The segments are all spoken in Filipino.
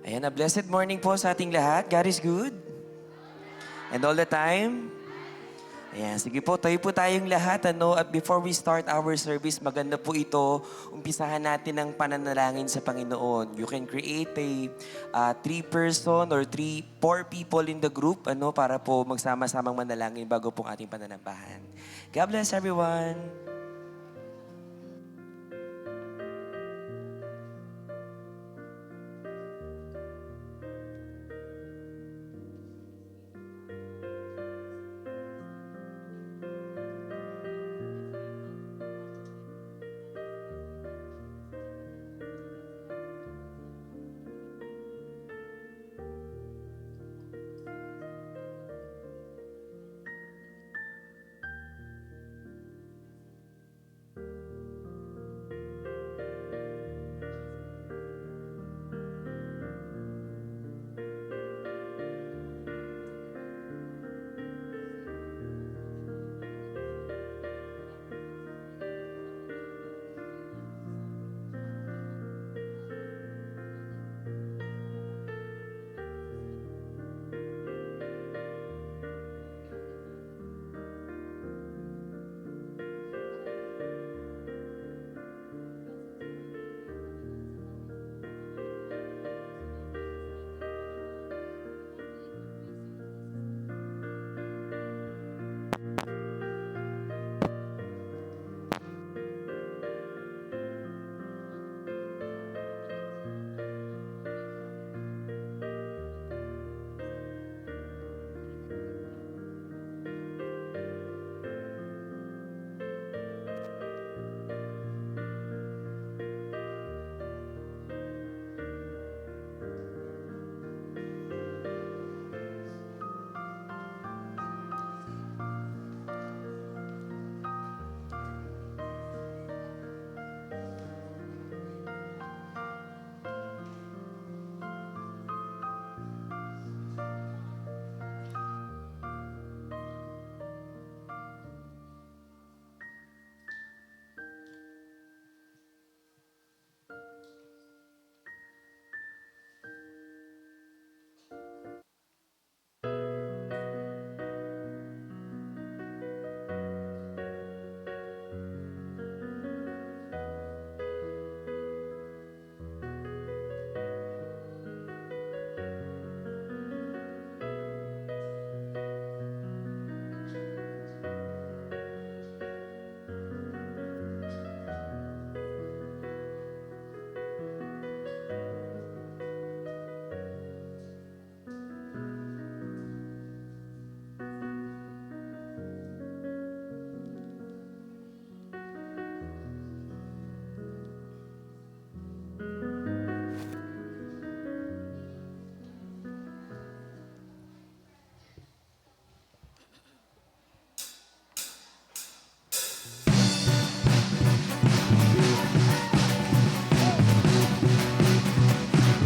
Ayan, a blessed morning po sa ating lahat. God is good. And all the time. Ayan, sige po, tayo po tayong lahat. At before we start our service, maganda po ito. Umpisahan natin ang pananalangin sa Panginoon. You can create a 3-person or 4 people in the group para po magsama-samang manalangin bago pong ating pananambahan. God bless everyone.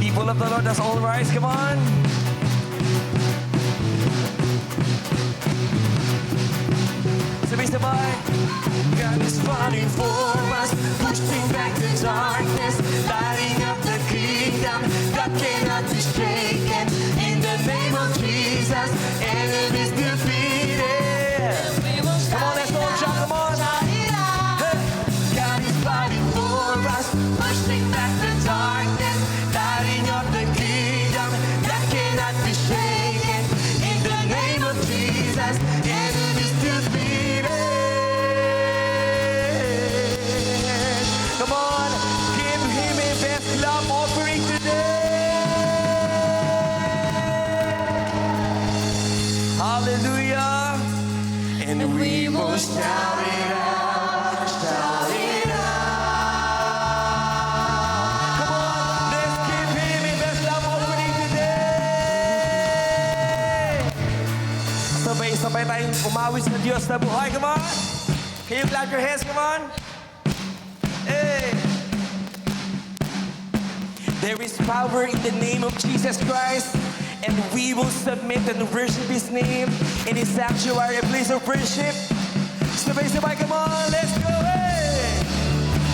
People of the Lord, let's all rise. Come on. Sabay-sabay. God is fighting for us, pushing back the darkness, lighting up the kingdom that cannot be shaken. In the name of Jesus, enemies defeated. Come on, let's all shout. Come on. Hey. God is fighting for us, pushing back the darkness, lighting up the kingdom that cannot be shaken. In the name of Jesus, enemies defeated. Come on, give him a best love offering today. Hallelujah. And we will shout it out, shout it out. Come on, let's give him a best love offering today. Sabay-sabay tayong umawit sa Diyos na buhay. Come on. Can you clap your hands? Come on. Hey. There is power in the name of Jesus Christ, and we will submit and worship His name in His sanctuary, a place of worship. Sabay-sabay, come on, let's go! Hey.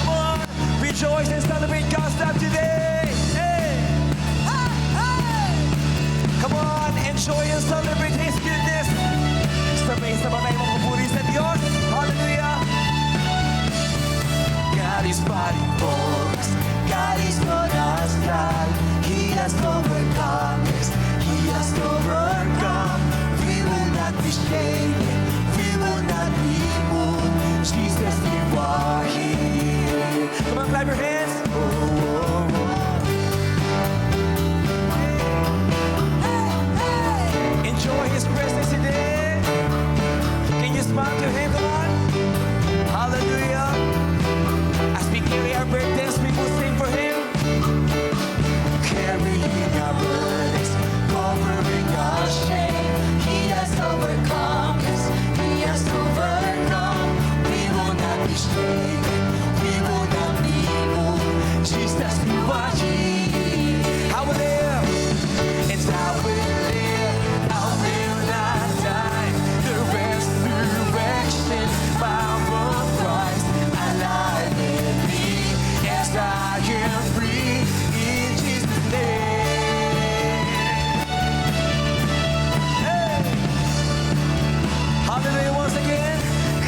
Come on, rejoice and celebrate God's love today! Hey. is fighting for us. God is on our side. He has overcome us. He has overcome. We will not be shaken. We will not be moved. Jesus, you are here. Come on, clap your hands. Oh, oh, oh. Enjoy His presence today. Can you smile to Him? Come on. Hallelujah. As we carry our burdens, we will sing for Him. Carrying our burdens, covering our shame. He has overcome us. He has overcome. We will not be shaken. We will not be moved. Jesus, you are here. I will live, and I will live. I will not die. The resurrection power of Christ alive in me, as I am free in Jesus' name. Hey. Hallelujah once again.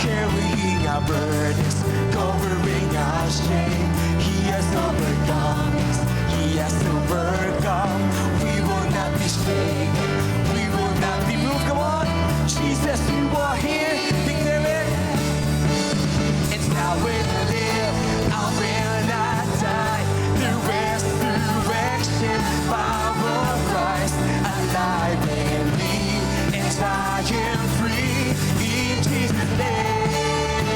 Carrying our burdens, covering our shame. He has overcome us. He has overcome. We will not be shaken. We will not be moved. Come on. Jesus, you are here. Declare it. And I will live. I will not die. The resurrection power of Christ alive in me. And I am free in Jesus' name.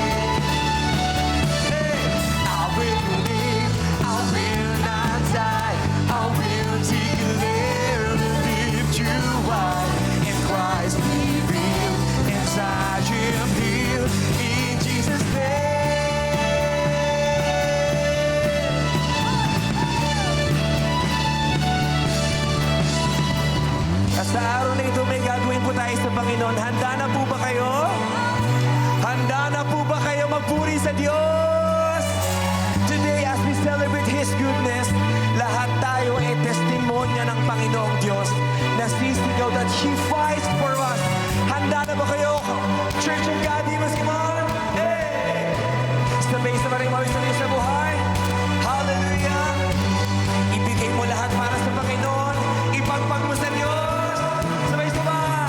Hey, I will live. I will not die. I will declare and lift you high. In Christ we revealed. And I am healed in Jesus' name. Sa araw na ito may gagawin po tayo sa Panginoon. Handa na po ba kayo? Handa na po ba kayo magpuri sa Diyos? Today, as we celebrate His goodness, lahat tayo ay testimonya ng Panginoong Diyos na sisigaw that He fights for us. Handa na ba kayo? Church of God, come on! Hey! Sabay-sabay rin mawis sa buhay. Hallelujah! Ibigay mo lahat para sa Panginoon. Ipagpag mo sa Diyos. Sabay-sabay!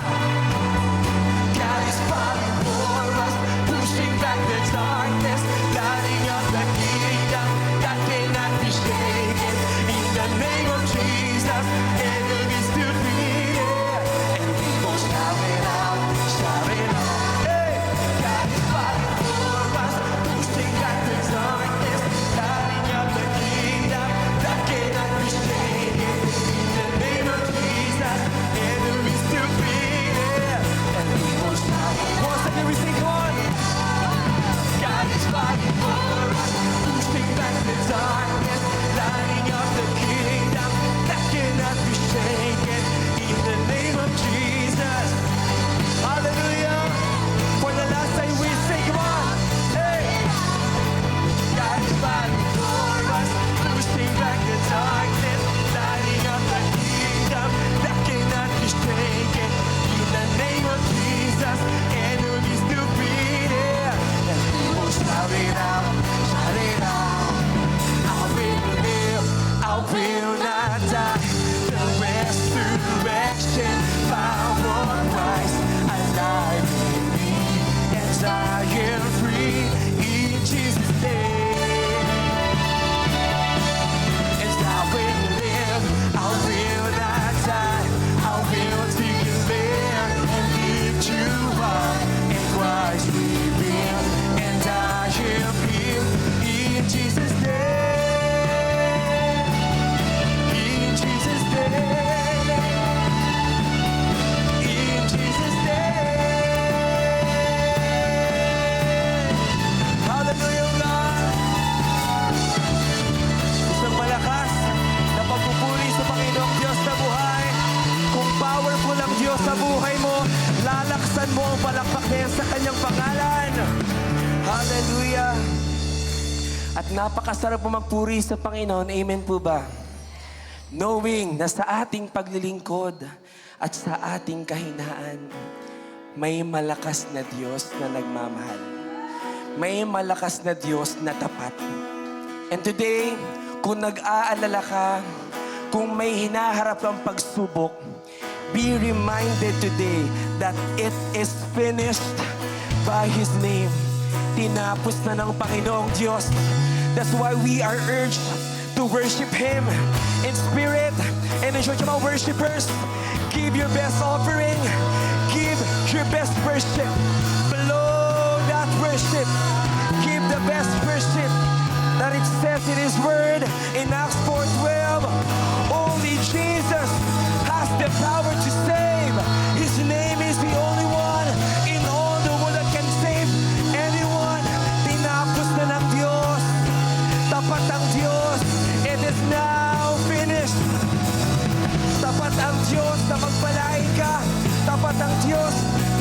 God is fighting for us, pushing back the darkness, lighting up the kingdom that cannot be shaken. In the name of Jesus, enemies defeated, and people shout it out, shout it out. Hey! God is fighting for us, pushing back the darkness, lighting up the kingdom that cannot be shaken. In the name of Jesus, enemies defeated, and people shout. Once again, we sing on. God is fighting for us, pushing back the darkness, lighting up the kingdom that cannot be shaken. In the name of Jesus. Hallelujah. For the last time we sing, come on. Hey. God is fighting for us, pushing back the darkness, lighting up the kingdom that cannot be shaken. In the name of Jesus, enemies defeated, and people shout it out, shout it out. I will live, I will not die. The resurrection power of Christ alive in me, as I am free in Jesus' name. As I will live, I will not die. I will declare and lift you high. In Christ we live, and I am healed in Jesus' name. In Jesus' name. In Jesus' name. Hallelujah, God. Isang malakas na pagpupuri sa Panginoong Diyos na buhay. Kung powerful ang Diyos sa buhay mo, lalaksan mo ang palakpak na yan sa Kanyang pangalan. Hallelujah. At napakasarap po magpuri sa Panginoon. Amen po ba? Knowing na sa ating paglilingkod at sa ating kahinaan, may malakas na Diyos na nagmamahal. May malakas na Diyos na tapat. And today, kung nag-aalala ka, kung may hinaharap kang pagsubok, be reminded today that it is finished by His name. Tinapos na ng Panginoong Diyos. That's why we are urged to worship Him in spirit and in church. Mga worshipers, give your best offering. Give your best worship. Below that worship, give the best worship that it says in His Word in Acts 4:12. Only Jesus has the power to save. His name is the only one in all the world that can save anyone. Tinapos na ng Diyos. Tapat ang Diyos. It is now finished. Tapat ang Diyos na magpalain ka. Tapat ang Diyos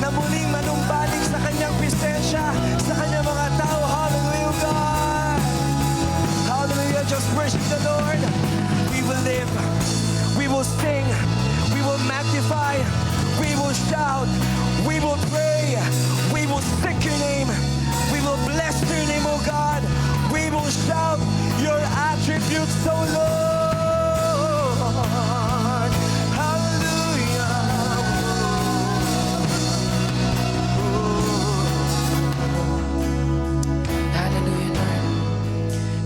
na muling manumbalik sa kanyang presensya, sa kanyang mga tao. Hallelujah, God. Hallelujah. Just worship the Lord. We will live. We will sing. We will magnify. We will shout. We will pray. We will seek your name. We will bless your name, O God. We will shout your attributes, O Lord. Hallelujah. Hallelujah, Lord.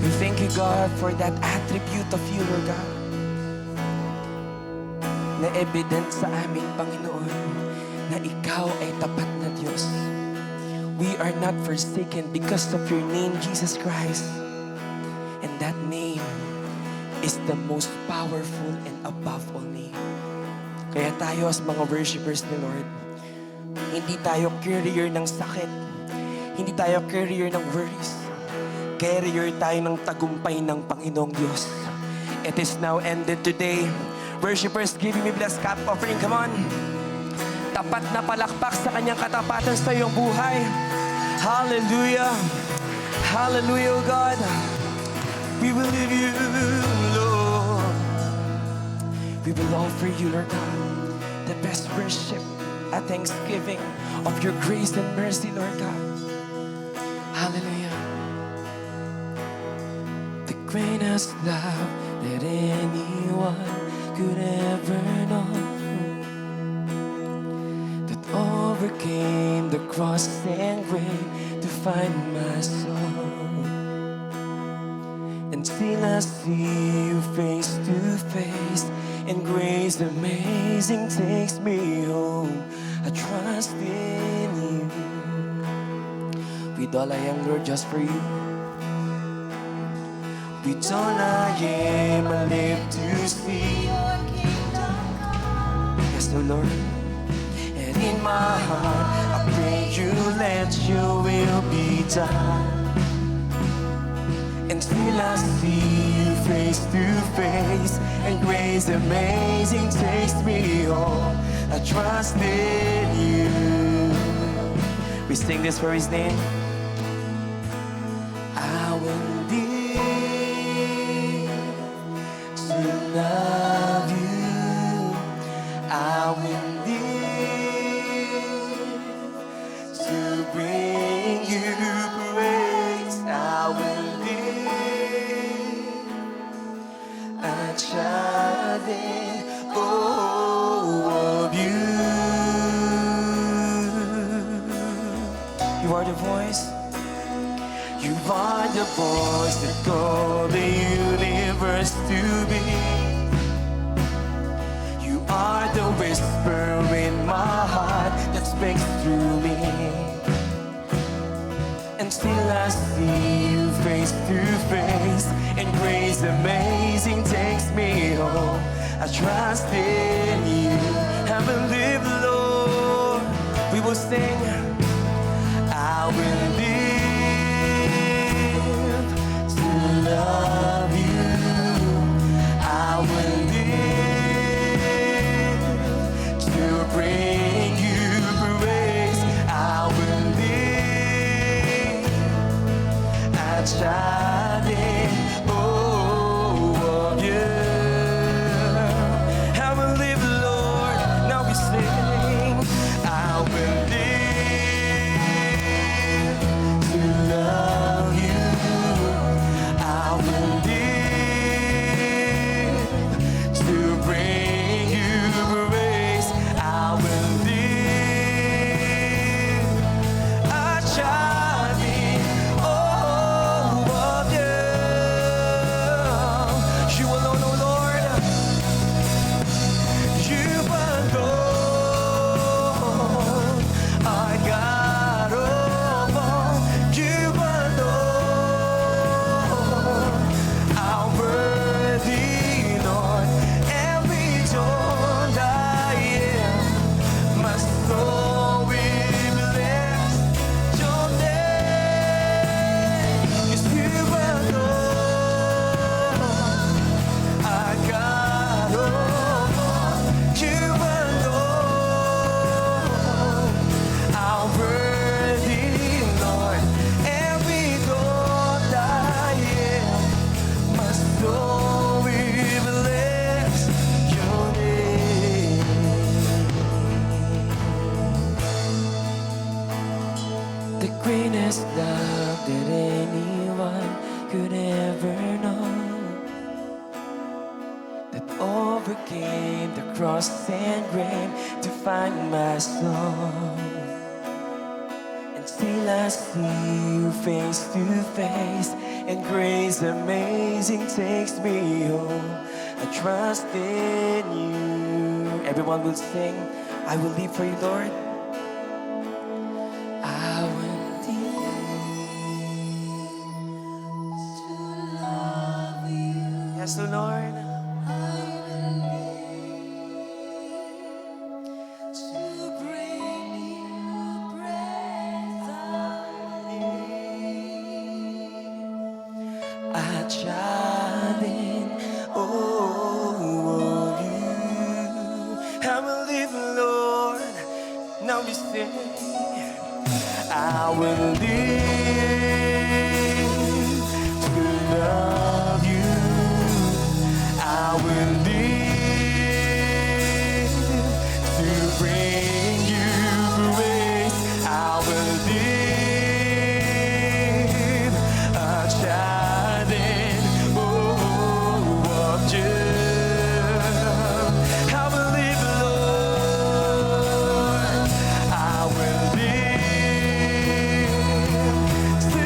We thank you, God, for that attribute of you, Lord God, na evident sa amin, Panginoon, na ikaw ay tapat na Diyos. We are not forsaken because of your name, Jesus Christ. And that name is the most powerful and above all name. Kaya tayo as mga worshipers ni Lord, hindi tayo carrier ng sakit. Hindi tayo carrier ng worries. Carrier tayo ng tagumpay ng Panginoong Diyos. It is now ended today. Worshipers, give me blessed cup offering. Come on. Tapat na palakpak sa kanyang katapatan sa iyong buhay. Hallelujah. Hallelujah, oh God. We will live you, Lord. We will offer you, Lord God, the best worship, a thanksgiving of your grace and mercy, Lord God. Hallelujah. The greatest love that anyone could ever know, that overcame the cross and grave to find my soul. And still I see you face to face, and grace amazing takes me home. I trust in you. With all I am, Lord, just for you. With all I am, I live to see your kingdom come. Yes, the Lord. And in my heart, I pray you let your will be done. And still I see you face to face, and grace amazing takes me home. I trust in you. We sing this for His name. I will live to love you. I will live to bring you praise. I will live a child in of you. You are the voice. You are the voice that called the universe to be. You are the whisper in my heart that speaks through me. And still I see you face to face, and grace amazing takes me home. I trust in you. I believe, Lord. We will sing. I will live to love you. I will live to bring you praise. I will live a child in awe of you. I will live, Lord. Now we sing. I will live to love you. I will overcame the cross and grave to find my soul. And still I see you face to face, and grace amazing takes me home. I trust in you. Everyone will sing, I will live for you, Lord. I will live. Yes, O Lord. I challenge all of you. I will live, Lord. Now we sing. I will live to love you. I will live to bring you grace. I will live a child of you. I will live, Lord. I will live to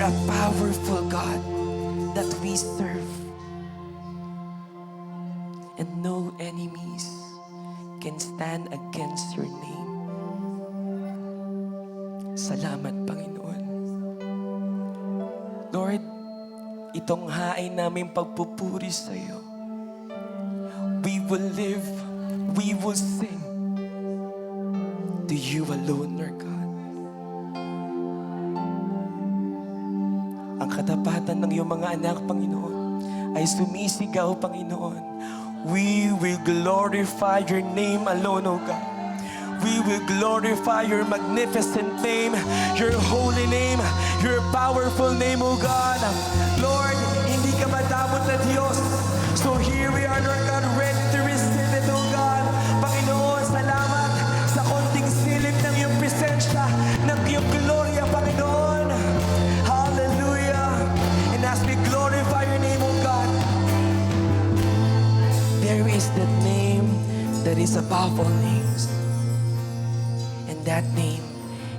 a powerful God that we serve. And no enemies can stand against your name. Salamat, Panginoon. Lord, itong hain namin pagpupuri sa iyo. We will live, we will sing to you alone, Lord God. Ang katapatan ng iyong mga anak, Panginoon, ay sumisigaw, Panginoon. We will glorify your name alone, O God. We will glorify your magnificent name, your holy name, your powerful name, O God. Lord, hindi ka madamot na Diyos. So here we are, Lord God, ready to receive it, O God. Panginoon, salamat sa konting silip ng iyong presensya, ng iyong gloria, Panginoon. Hallelujah. And as we glorify your name, O God, there is the name that is above all names. And that name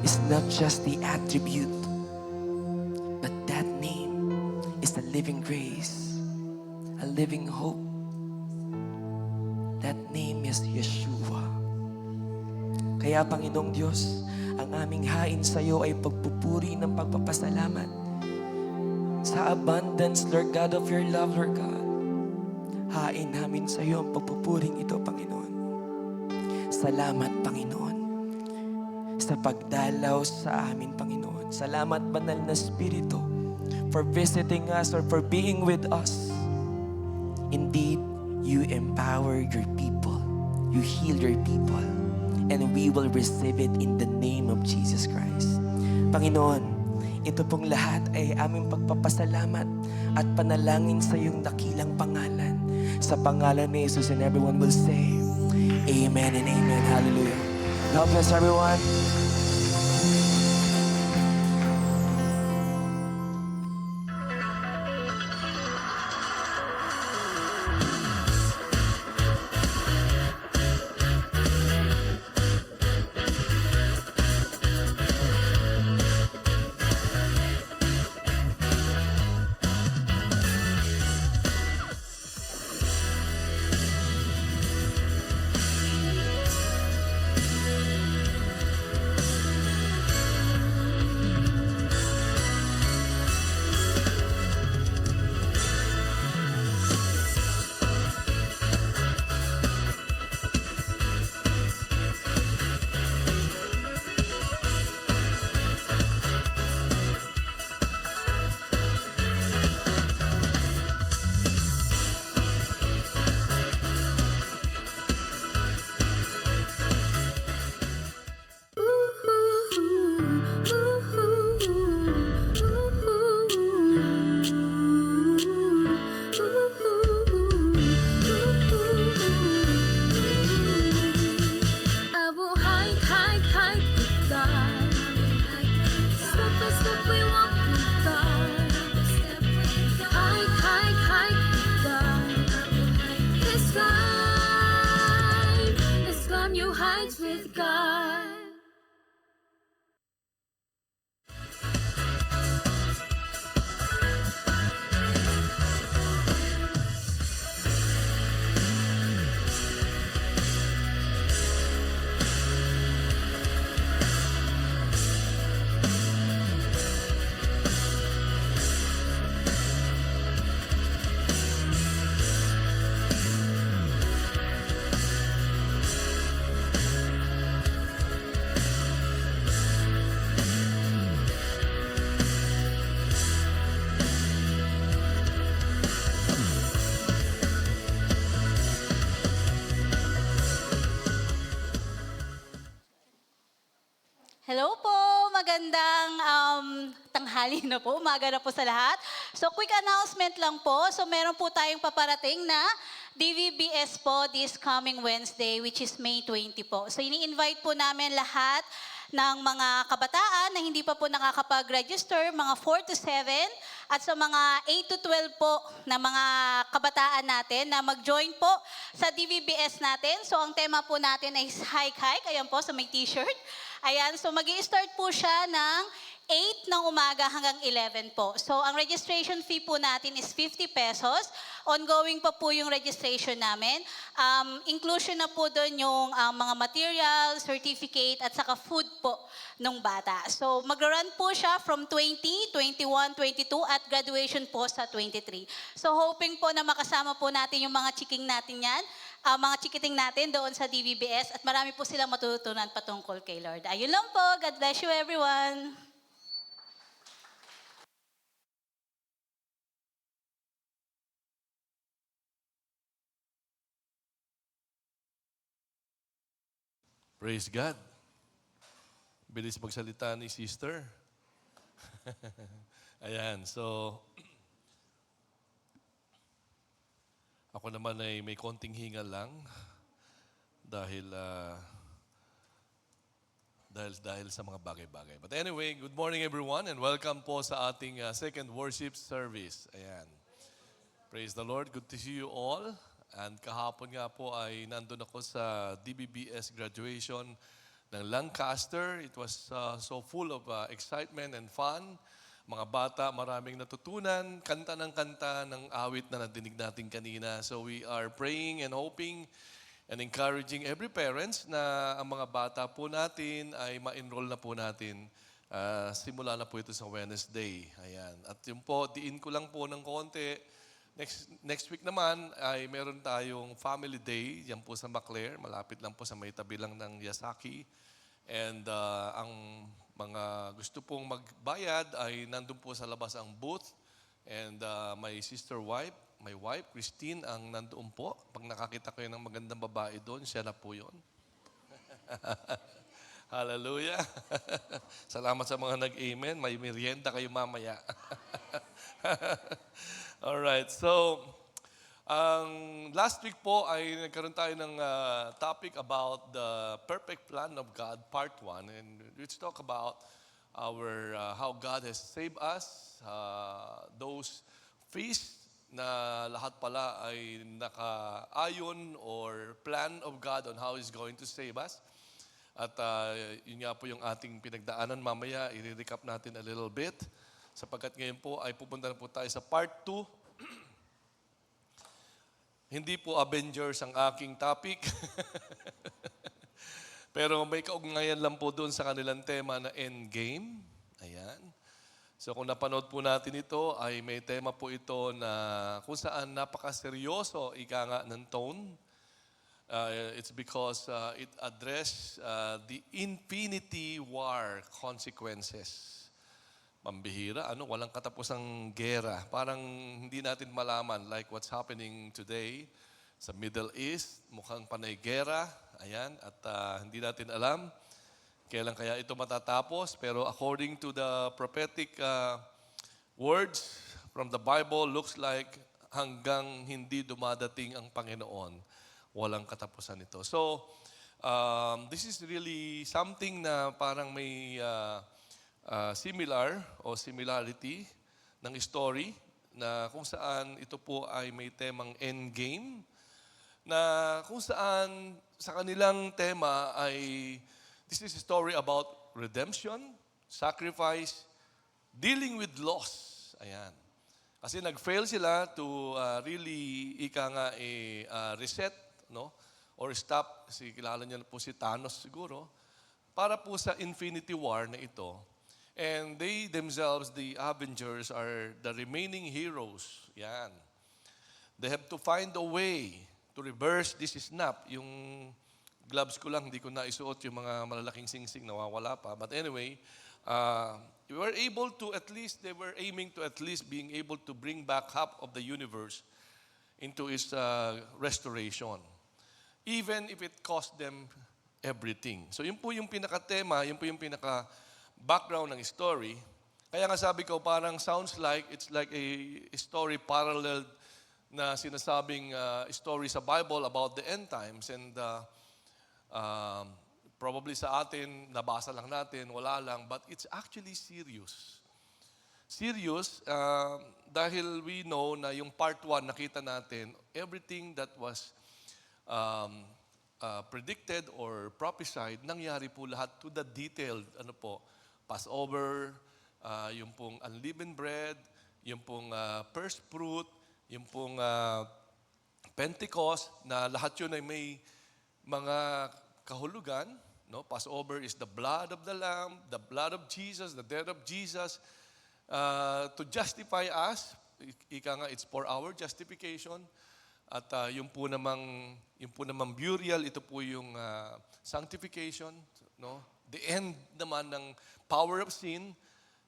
is not just the attribute, but that name is the living grace, a living hope. That name is Yeshua. Kaya, Panginoong Diyos, ang aming hain sa iyo ay pagpupuri ng pagpapasalamat sa abundance, Lord God, of your love, Lord God. Hain namin sa iyo ang pagpupuring ito, Panginoon. Salamat, Panginoon, sa pagdalaw sa amin, Panginoon. Salamat, Banal na Espiritu, for visiting us or for being with us. Indeed, you empower your people. You heal your people. And we will receive it in the name of Jesus Christ. Panginoon, ito pong lahat ay aming pagpapasalamat at panalangin sa iyong dakilang pangalan. Sa pangalan ni Jesus, and everyone will say, Amen and Amen. Hallelujah. God bless everyone. Hello po, magandang tanghali na po, umaga na po sa lahat. So quick announcement lang po, so meron po tayong paparating na DVBS po this coming Wednesday, which is May 20 po. So ini-invite po namin lahat ng mga kabataan na hindi pa po nakakapag-register, mga 4 to 7, at sa mga 8 to 12 po na mga kabataan natin na mag-join po sa DVBS natin. So ang tema po natin ay Hike Hike, ayan po sa may t-shirt. Ayan, so mag-i-start po siya ng 8 ng umaga hanggang 11 po. So, ang registration fee po natin is 50 pesos. Ongoing pa po yung registration namin. Inclusion na po doon yung mga material, certificate, at saka food po ng bata. So, magra-run po siya from 20, 21, 22, at graduation po sa 23. So, hoping po na makasama po natin yung mga chiking natin yan, mga chikiting natin doon sa DVBS, at marami po silang matututunan patungkol kay Lord. Ayun lang po. God bless you, everyone. Praise God. Bilis magsalita ni sister. Ayan, so ako naman ay may konting hingal lang dahil dahil sa mga bagay-bagay. But anyway, good morning everyone and welcome po sa ating second worship service. Ayan. Praise the Lord. Good to see you all. And kahapon nga po ay nandun ako sa DBBS graduation ng Lancaster. It was so full of excitement and fun. Mga bata, maraming natutunan. Kanta ng awit na nadinig natin kanina. So we are praying and hoping and encouraging every parents na ang mga bata po natin ay ma-enroll na po natin. Simula na po ito sa Wednesday. Ayan. At yun po, diin ko lang po ng konti. Next week naman ay meron tayong family day yan po sa Maclair. Malapit lang po sa may tabi lang ng Yasaki. And ang mga gusto pong magbayad ay nandun po sa labas ang booth. And my wife, Christine, ang nandoon po. Pag nakakita ko yun ng magandang babae doon, siya na po yun. Hallelujah. Salamat sa mga nag-amen. May merienda kayo mamaya. Alright, so last week po ay nagkaroon tayo ng topic about the perfect plan of God, part 1. And let's talk about how God has saved us, those feasts na lahat pala ay nakaayon or plan of God on how He's going to save us. At yun nga po yung ating pinagdaanan. Mamaya, i-recap natin a little bit. Sapagkat ngayon po ay pupunta na po tayo sa part 2. Hindi po Avengers ang aking topic. Pero may kaugnayan lang po doon sa kanilang tema na Endgame. Ayan. So kung napanood po natin ito, ay may tema po ito na kung saan napakaseryoso ika nga ng tone. It's because it addressed the infinity war consequences. Pambihira, walang katapusang gera. Parang hindi natin malaman like what's happening today sa Middle East. Mukhang panay gera. Ayan, at hindi natin alam kailan kaya ito matatapos. Pero according to the prophetic words from the Bible, looks like hanggang hindi dumadating ang Panginoon, walang katapusan ito. So, this is really something na parang may similar o similarity ng story na kung saan ito po ay may temang endgame na kung saan sa kanilang tema ay this is a story about redemption, sacrifice, dealing with loss. Ayan. Kasi nag-fail sila to really reset, no? Or stop, kilala niyo na po si Thanos siguro, para po sa Infinity War na ito. And they themselves, the Avengers, are the remaining heroes. Yan. They have to find a way to reverse this snap. Yung gloves ko lang, hindi ko na isuot yung mga malalaking singsing, nawawala pa. But anyway, they were aiming to at least being able to bring back half of the universe into its restoration. Even if it cost them everything. So yun po yung pinaka-tema, yun po yung pinaka-background ng story. Kaya nga sabi ko, parang sounds like, it's like a story parallel na sinasabing story sa Bible about the end times. And probably sa atin, nabasa lang natin, wala lang, but it's actually serious. Serious dahil we know na yung part 1 nakita natin, everything that was predicted or prophesied, nangyari po lahat to the detailed, Passover, yung pong unleavened bread, yung pong first fruit, yung pong Pentecost, na lahat yun ay may mga kahulugan. No? Passover is the blood of the Lamb, the blood of Jesus, the death of Jesus, to justify us. Ika nga, it's for our justification. At yung po namang burial, ito po yung sanctification. No? The end naman ng power of sin.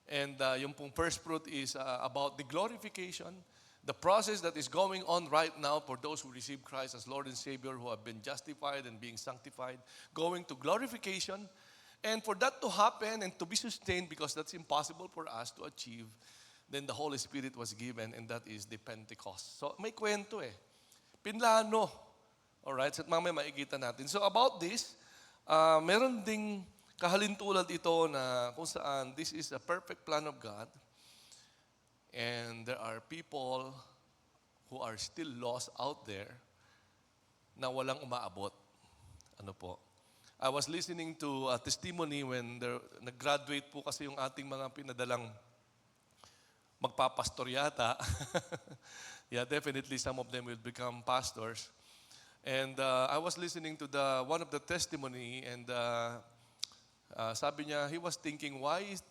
And yung pong first fruit is about the glorification. The process that is going on right now for those who receive Christ as Lord and Savior, who have been justified and being sanctified, going to glorification. And for that to happen and to be sustained, because that's impossible for us to achieve, then the Holy Spirit was given, and that is the Pentecost. So may kwento Pinlano. Alright, so mamaya makikita natin. So about this, meron ding kahalintulad ito na kung saan this is a perfect plan of God. And there are people who are still lost out there na walang umaabot. Ano po? I was listening to a testimony when nag-graduate po kasi yung ating mga pinadalang magpapastor yata. Yeah, definitely some of them will become pastors. And I was listening to one of the testimony, and sabi niya, he was thinking, why is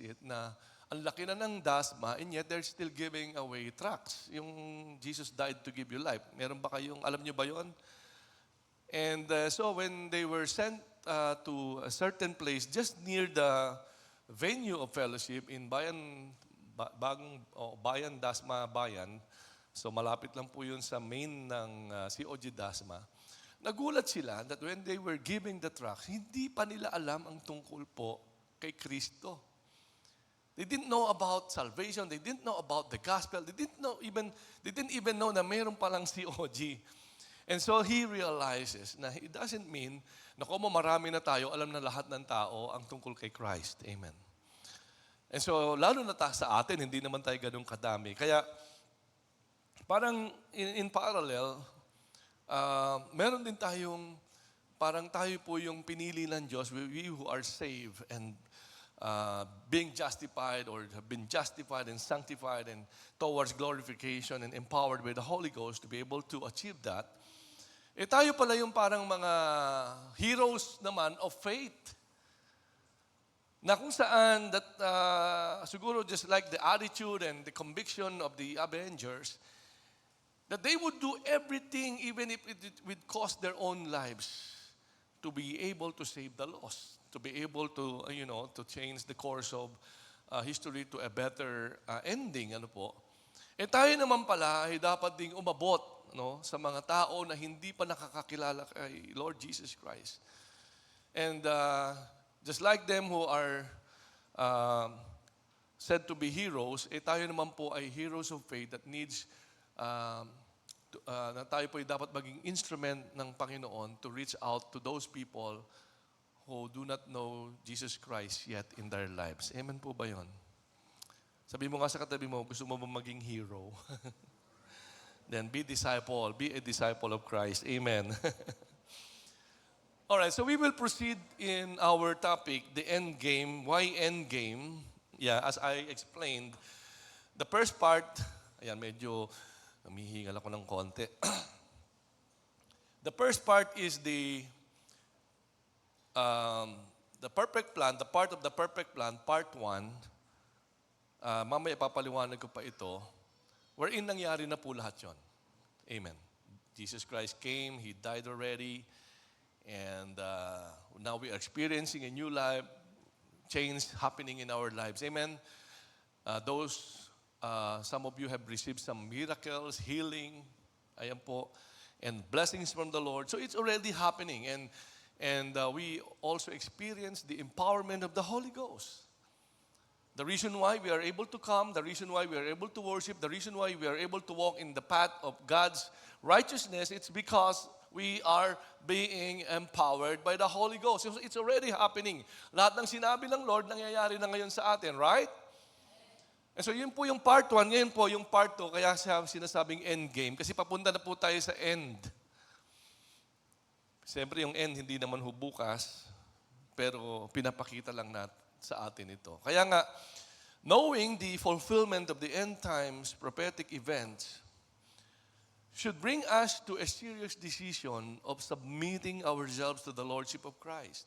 it na ang laki na ng dasma, and yet they're still giving away tracts. Yung Jesus died to give you life. Meron ba kayong, alam niyo ba yon? And so when they were sent to a certain place just near the venue of fellowship in Bayan Dasma Bayan, so malapit lang po yun sa main ng COG Dasma, nagulat sila that when they were giving the tracts, hindi pa nila alam ang tungkol po kay Kristo. They didn't know about salvation. They didn't know about the gospel. They didn't even know na mayroon palang COG. And so he realizes na it doesn't mean na kung marami na tayo, alam na lahat ng tao ang tungkol kay Christ. Amen. And so lalo na sa atin, hindi naman tayo ganun kadami. Kaya parang in parallel, meron din tayong, parang tayo po yung pinili ng Diyos, we who are saved and being justified or have been justified and sanctified and towards glorification and empowered by the Holy Ghost to be able to achieve that. Tayo pala yung parang mga heroes naman of faith. Na kung saan that siguro just like the attitude and the conviction of the Avengers, that they would do everything even if it would cost their own lives to be able to save the lost, to be able to, to change the course of history to a better ending. Ano po? Tayo naman pala ay dapat ding umabot sa mga tao na hindi pa nakakakilala kay Lord Jesus Christ. And just like them who are said to be heroes, tayo naman po ay heroes of faith that needs na tayo po ay dapat maging instrument ng Panginoon to reach out to those people who do not know Jesus Christ yet in their lives. Amen po ba yun? Sabi mo nga sa katabi mo, gusto mo ba maging hero? Then be a disciple of Christ. Amen. Alright, so we will proceed in our topic, the end game. Why end game? Yeah, as I explained, the first part, ayan, medyo humihingal ako ng konti. The first part is the perfect plan, the part of the perfect plan, part 1. Mamaya ipapaliwanag ko pa ito, wherein nangyari na po lahat yon. Amen. Jesus Christ came, He died already, and now we are experiencing a new life, change happening in our lives. Amen. Some of you have received some miracles, healing, ayan po, and blessings from the Lord. So it's already happening, and we also experience the empowerment of the Holy Ghost. The reason why we are able to come, the reason why we are able to worship, the reason why we are able to walk in the path of God's righteousness, it's because we are being empowered by the Holy Ghost. So it's already happening. Lahat ng sinabi ng Lord, nangyayari na ngayon sa atin, right? And so yun po yung part 1, ngayon po yung part 2, kaya siya sinasabing end game, kasi papunta na po tayo sa end. Siyempre yung end, hindi naman bukas, pero pinapakita lang sa atin ito. Kaya nga, Knowing the fulfillment of the end times prophetic events should bring us to a serious decision of submitting ourselves to the Lordship of Christ.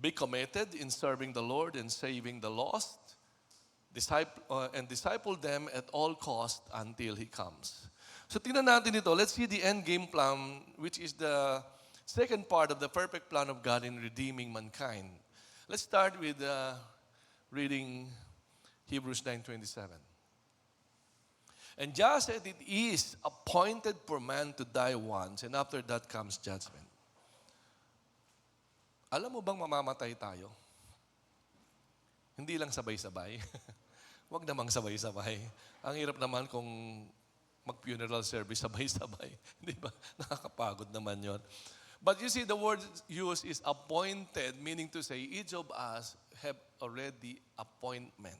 Be committed in serving the Lord and saving the lost, and disciple them at all cost until He comes. So tingnan natin ito. Let's see the end game plan, which is the second part of the perfect plan of God in redeeming mankind. Let's start with reading Hebrews 9:27. And just as it is appointed for man to die once, and after that comes judgment. Alam mo bang mamamatay tayo? Hindi lang sabay-sabay. Huwag namang sabay-sabay. Ang hirap naman kung mag-funeral service sabay-sabay. Di ba? Nakakapagod naman yon. But you see, the word used is appointed, meaning to say, each of us have already appointment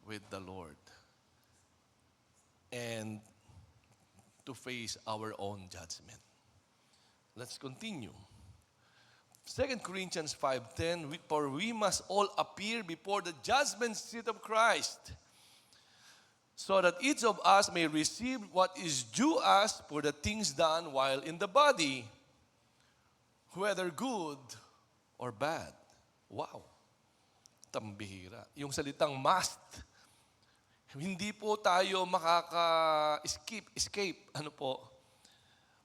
with the Lord. And to face our own judgment. Let's continue. 2 Corinthians 5:10, for we must all appear before the judgment seat of Christ, so that each of us may receive what is due us for the things done while in the body, whether good or bad. Wow. Tambihira. Yung salitang must. Hindi po tayo escape. Ano po?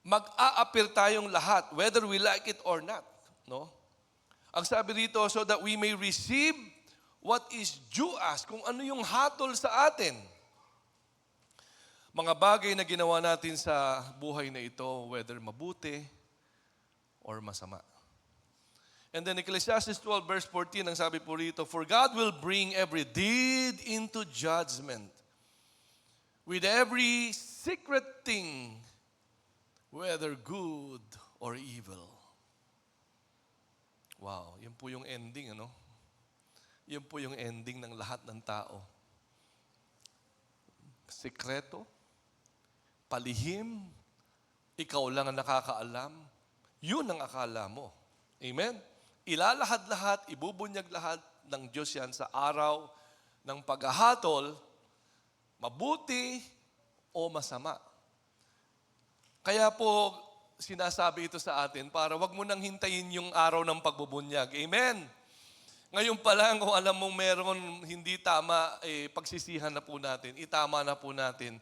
Mag-a-appear tayong lahat, whether we like it or not. No? Ang sabi dito, so that we may receive what is due us, kung ano yung hatol sa atin. Mga bagay na ginawa natin sa buhay na ito, whether mabuti or masama. And then Ecclesiastes 12 verse 14, ang sabi po rito, for God will bring every deed into judgment with every secret thing, whether good or evil. Wow, yun po yung ending, ano? Yun po yung ending ng lahat ng tao. Sekreto, palihim, ikaw lang ang nakakaalam, yun ang akala mo. Amen? Ilalahad-lahat, ibubunyag lahat ng Diyos yan sa araw ng paghahatol, mabuti o masama. Kaya po, sinasabi ito sa atin para wag mo nang hintayin yung araw ng pagbubunyag. Amen? Ngayon pa lang, kung alam mong meron hindi tama, pagsisihan na po natin, itama na po natin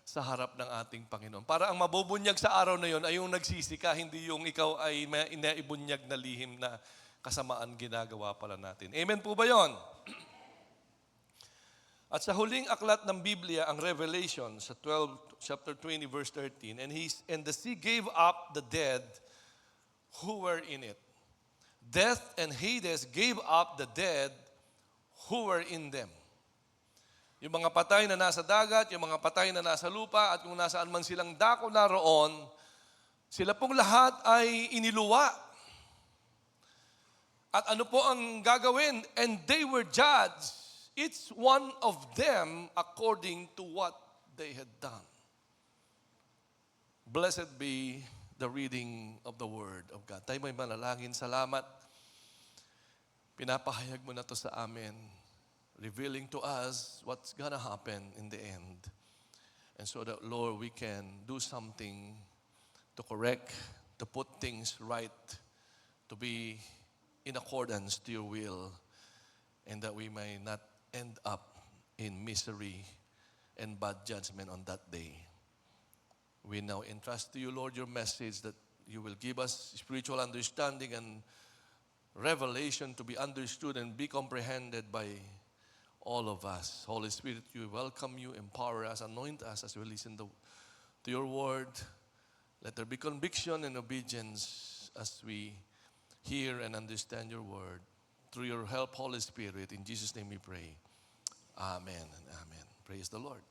sa harap ng ating Panginoon. Para ang mabubunyag sa araw na yon ay yung nagsisi ka, hindi yung ikaw ay inaibunyag na lihim na kasamaan ginagawa pala natin. Amen po ba yon? At sa huling aklat ng Biblia, ang Revelation, sa chapter 20, verse 13, and the sea gave up the dead who were in it. Death and Hades gave up the dead who were in them. Yung mga patay na nasa dagat, yung mga patay na nasa lupa, at kung nasaan man silang dako naroon, sila pong lahat ay iniluwa. At ano po ang gagawin? And they were judged, each one of them according to what they had done. Blessed be the reading of the Word of God. Tayo may manalangin. Salamat. Pinapahayag mo na to sa amin, revealing to us what's gonna happen in the end. And so that, Lord, we can do something to correct, to put things right, to be in accordance to your will, and that we may not end up in misery and bad judgment on that day. We now entrust to you, Lord, your message that you will give us spiritual understanding and revelation to be understood and be comprehended by all of us. Holy Spirit, we welcome you, empower us, anoint us as we listen to your word. Let there be conviction and obedience as we hear and understand your word. Through your help, Holy Spirit, in Jesus' name we pray. Amen and amen. Praise the Lord.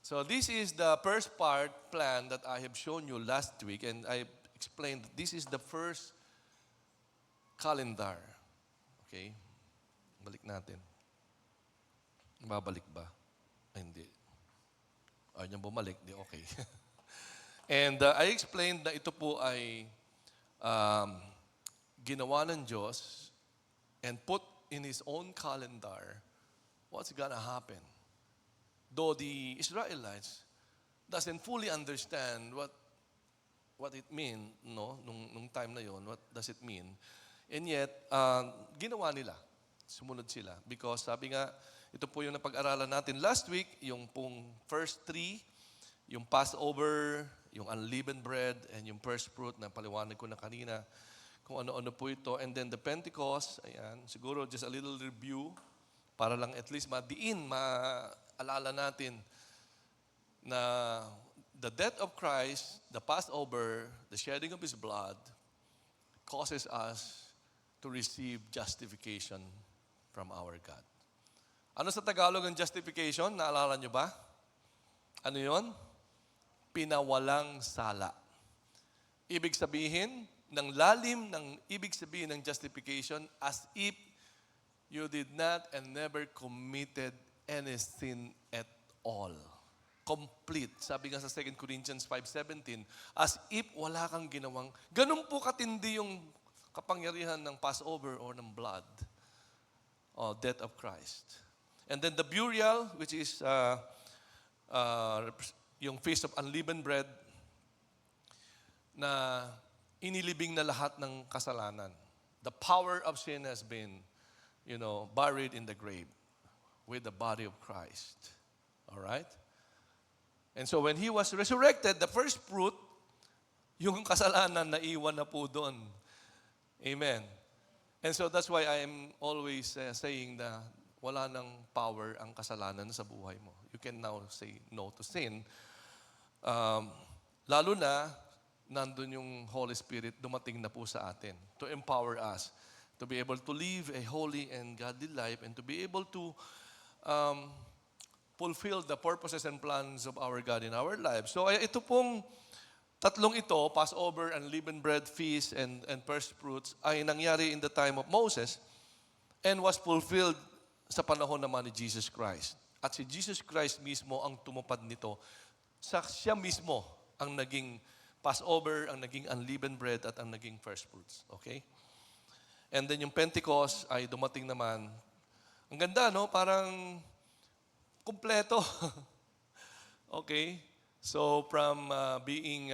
So this is the first part plan that I have shown you last week, and I explained that this is the first calendar. Okay? Balik natin. Babalik ba? Ay, hindi. Ayaw niyang bumalik, di okay. And I explained na ito po ay ginawa ng Diyos and put in his own calendar what's gonna happen. Though the Israelites doesn't fully understand what it mean, no, nung time na yon, what does it mean? And yet, ginawa nila. Sumunod sila. Because sabi nga, ito po yung napag-aralan natin last week, yung pong first three, yung Passover, yung unleavened bread, and yung first fruit na paliwanag ko na kanina, kung ano-ano po ito. And then the Pentecost, ayan, siguro just a little review, para lang at least maalala natin na the death of Christ, the Passover, the shedding of His blood, causes us to receive justification from our God. Ano sa Tagalog ang justification? Naalala nyo ba? Ano yon? Pinawalang sala. Ibig sabihin, ng lalim ng ibig sabihin ng justification, as if you did not and never committed any sin at all. Complete. Sabi nga sa 2 Corinthians 5:17, as if wala kang ginawang, ganun po katindi yung kapangyarihan ng Passover or ng blood or death of Christ. And then the burial, which is yung Feast of Unleavened Bread, na inilibing na lahat ng kasalanan. The power of sin has been, buried in the grave with the body of Christ. All right? And so when He was resurrected, the first fruit, yung kasalanan na iwan na po doon. Amen. And so that's why I am always saying na wala nang power ang kasalanan sa buhay mo. You can now say no to sin. Lalo na, nandun yung Holy Spirit dumating na po sa atin to empower us to be able to live a holy and godly life and to be able to fulfill the purposes and plans of our God in our lives. So ito pong tatlong ito, Passover, Unleavened Bread, Feast, and First Fruits, ay nangyari in the time of Moses and was fulfilled sa panahon naman ni Jesus Christ. At si Jesus Christ mismo ang tumupad nito. Siya mismo ang naging Passover, ang naging Unleavened Bread, at ang naging First Fruits. Okay? And then yung Pentecost ay dumating naman. Ang ganda, no? Parang kumpleto. Okay? So from being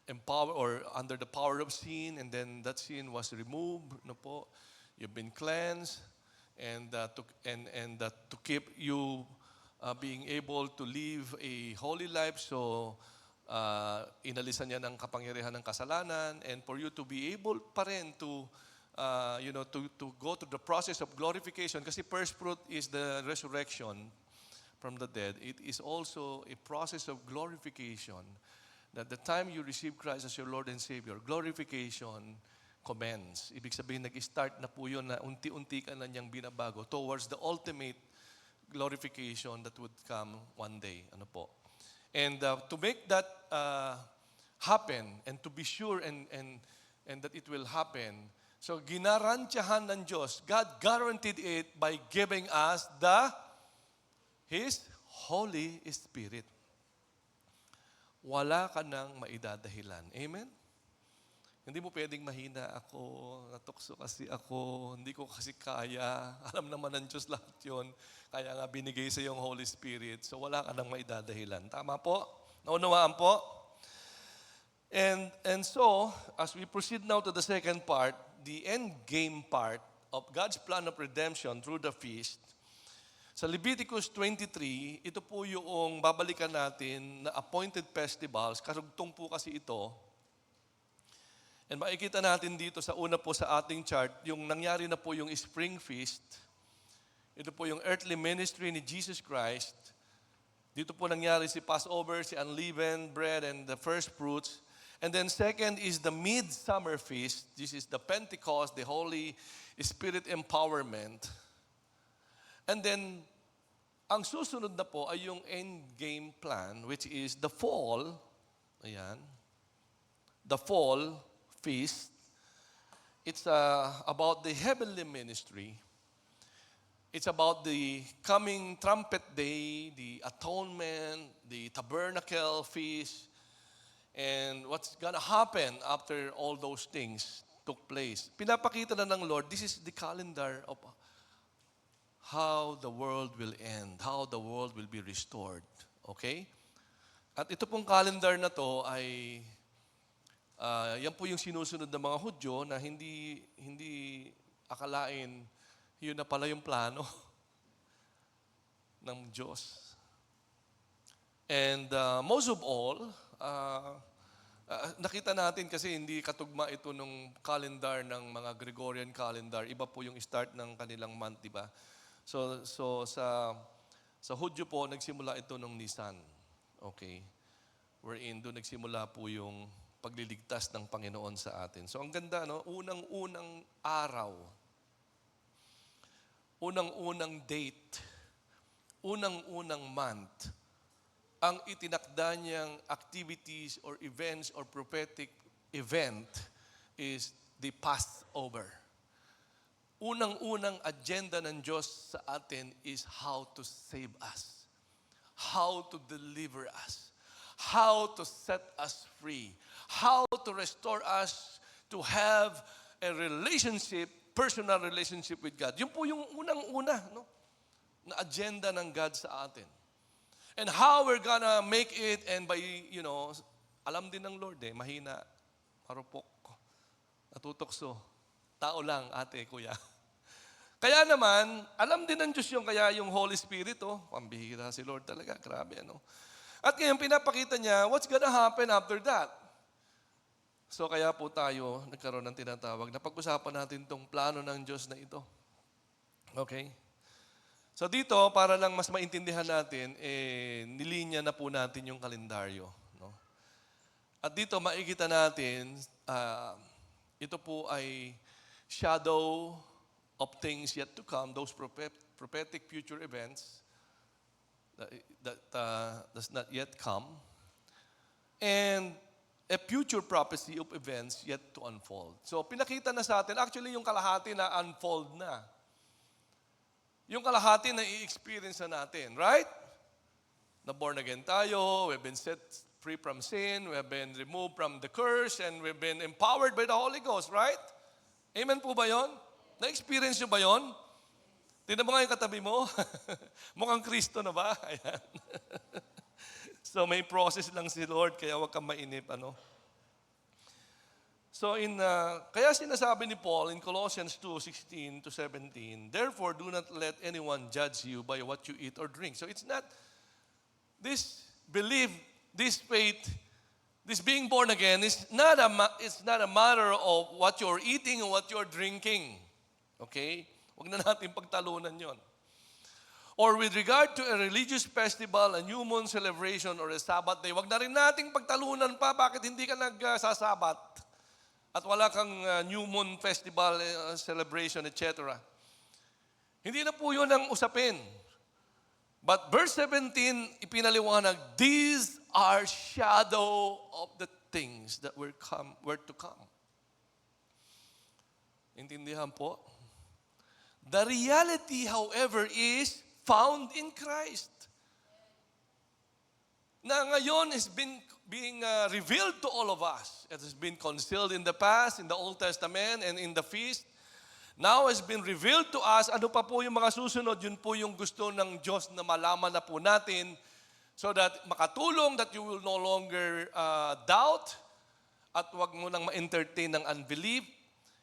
empowered or under the power of sin, and then that sin was removed, no po, you've been cleansed, and to keep you being able to live a holy life. So inalisan niya ng kapangyarihan ng kasalanan, and for you to be able pa rin to to go through the process of glorification, kasi first fruit is the resurrection from the dead. It is also a process of glorification, that the time you receive Christ as your Lord and Savior, glorification commence. Ibig sabihin, nag-start na po yun na unti-unti ka na niyang binabago towards the ultimate glorification that would come one day. Ano po? And to make that happen, and to be sure and that it will happen, so ginarantyahan ng Diyos, God guaranteed it by giving us His Holy Spirit. Wala ka nang maidadahilan. Amen? Hindi mo pwedeng mahina ako, natukso kasi ako, hindi ko kasi kaya. Alam naman ng Diyos lahat yun. Kaya nga binigay sa yung Holy Spirit. So wala ka nang maidadahilan. Tama po? Naunawaan po? And so, as we proceed now to the second part, the end game part of God's plan of redemption through the feast, sa Leviticus 23, ito po yung babalikan natin na appointed festivals. Karugtong po kasi ito. And makikita natin dito sa una po sa ating chart, yung nangyari na po yung Spring Feast. Ito po yung earthly ministry ni Jesus Christ. Dito po nangyari si Passover, si Unleavened Bread, and the First Fruits. And then second is the Midsummer Feast. This is the Pentecost, the Holy Spirit empowerment. And then, ang susunod na po ay yung end game plan, which is the fall. Ayan. The fall feast. It's about the heavenly ministry. It's about the coming trumpet day, the atonement, the tabernacle feast, and what's gonna happen after all those things took place. Pinapakita na ng Lord, this is the calendar of how the world will end, how the world will be restored. Okay? At ito pong calendar na to ay, yan po yung sinusunod ng mga Hudyo na hindi akalain yun na pala yung plano ng Diyos. And most of all, nakita natin kasi hindi katugma ito nung calendar ng mga Gregorian calendar. Iba po yung start ng kanilang month, di ba? So sa Hudyo po, nagsimula ito nung Nisan. Okay? Wherein doon nagsimula po yung pagliligtas ng Panginoon sa atin. So ang ganda, no? Unang-unang araw, unang-unang date, unang-unang month, ang itinakda niyang activities or events or prophetic event is the Passover. Unang-unang agenda ng Diyos sa atin is how to save us, how to deliver us, how to set us free, how to restore us to have a relationship, personal relationship with God. Yun po yung unang-una, no? Na agenda ng God sa atin. And how we're gonna make it, and by, alam din ng Lord mahina, marupok, natutokso, tao lang, ate, kuya. Kaya naman, alam din ng Diyos yung kaya yung Holy Spirit, pambihira si Lord talaga, grabe, ano. At ngayon, pinapakita niya, what's gonna happen after that? So, kaya po tayo nagkaroon ng tinatawag na pag-usapan natin itong plano ng Diyos na ito. Okay? So, dito, para lang mas maintindihan natin, nilinya na po natin yung kalendaryo. No? At dito, makikita natin, ito po ay shadow of things yet to come, those prophetic future events that does not yet come, and a future prophecy of events yet to unfold. So, pinakita na sa atin, actually yung kalahati na unfold na. Yung kalahati na i-experience na natin, right? Na born again tayo, we've been set free from sin, we have been removed from the curse, and we've been empowered by the Holy Ghost, right? Amen po ba yun? Na-experience nyo ba yun? Tignan mo nga yung katabi mo. Mukhang Kristo na ba? Ayan. So may process lang si Lord, kaya huwag kang mainip, ano? So kaya sinasabi ni Paul in Colossians 2:16 to 17, therefore do not let anyone judge you by what you eat or drink. So it's not, this belief, this faith, this being born again it's not a matter of what you're eating or what you're drinking. Okay? Huwag na natin pagtalunan yon. Or with regard to a religious festival, a new moon celebration, or a Sabbath day, huwag na rin nating pagtalunan pa bakit hindi ka nagsasabat at wala kang new moon festival, celebration, etc. Hindi na po yun ang usapin. But verse 17, ipinaliwanag, these are shadow of the things that were to come. Intindihan po? The reality, however, is found in Christ. Na ngayon is being revealed to all of us. It has been concealed in the past, in the Old Testament, and in the feast. Now has been revealed to us. Ano pa po yung mga susunod? Yun po yung gusto ng Diyos na malaman na po natin so that makatulong that you will no longer doubt at wag mo nang ma-entertain ng unbelief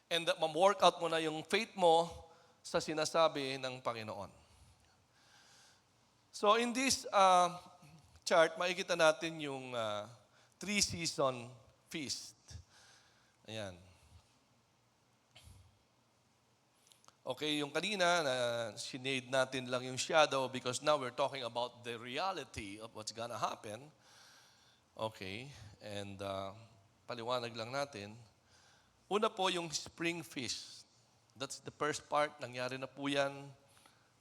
and that ma-work out mo na yung faith mo sa sinasabi ng Panginoon. So in this chart, makikita natin yung 3-season feast. Ayan. Okay, yung kanina, sinade natin lang yung shadow because now we're talking about the reality of what's gonna happen. Okay, and paliwanag lang natin. Una po yung spring feast. That's the first part. Nangyari na po yan.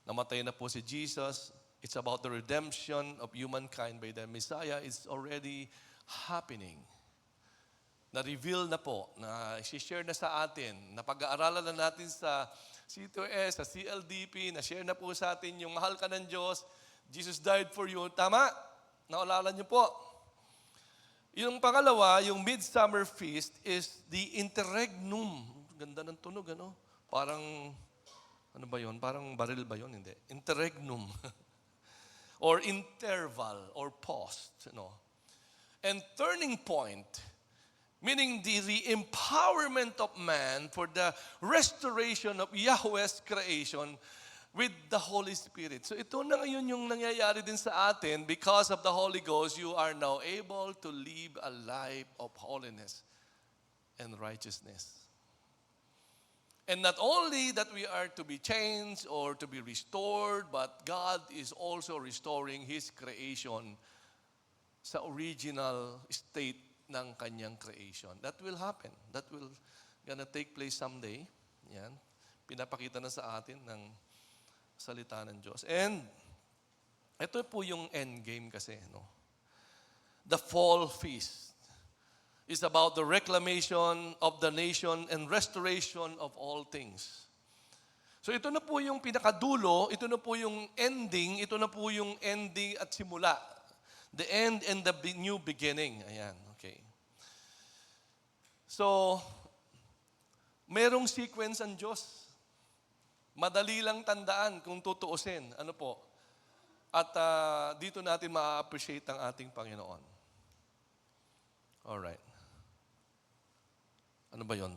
Namatay na po si Jesus. It's about the redemption of humankind by the Messiah. It's already happening. Na-reveal na po, na share na sa atin, na pag-aaralan na natin sa C2S, sa CLDP, na-share na po sa atin yung mahal ka ng Diyos, Jesus died for you. Tama? Naaalala niyo po. Yung pangalawa, yung Midsummer Feast is the interregnum. Ganda ng tunog, ano? Parang, ano ba yun? Parang baril ba yun? Hindi. Interregnum. Or interval, or pause. And turning point, meaning the empowerment of man for the restoration of Yahweh's creation with the Holy Spirit. So ito na ngayon yung nangyayari din sa atin. Because of the Holy Ghost, you are now able to live a life of holiness and righteousness. And not only that we are to be changed or to be restored, but God is also restoring His creation sa original state ng kanyang creation. That will happen. That will gonna take place someday. Yan. Pinapakita na sa atin ng salita ng Diyos. And ito po yung end game kasi. The fall feast is about the reclamation of the nation and restoration of all things. So ito na po yung pinakadulo, ito na po yung ending, ito na po yung ending at simula. The end and the new beginning. Ayan, okay. So, merong sequence ang Diyos. Madali lang tandaan kung tutuusin. Ano po? At dito natin ma-appreciate ang ating Panginoon. Alright. Ano ba yun?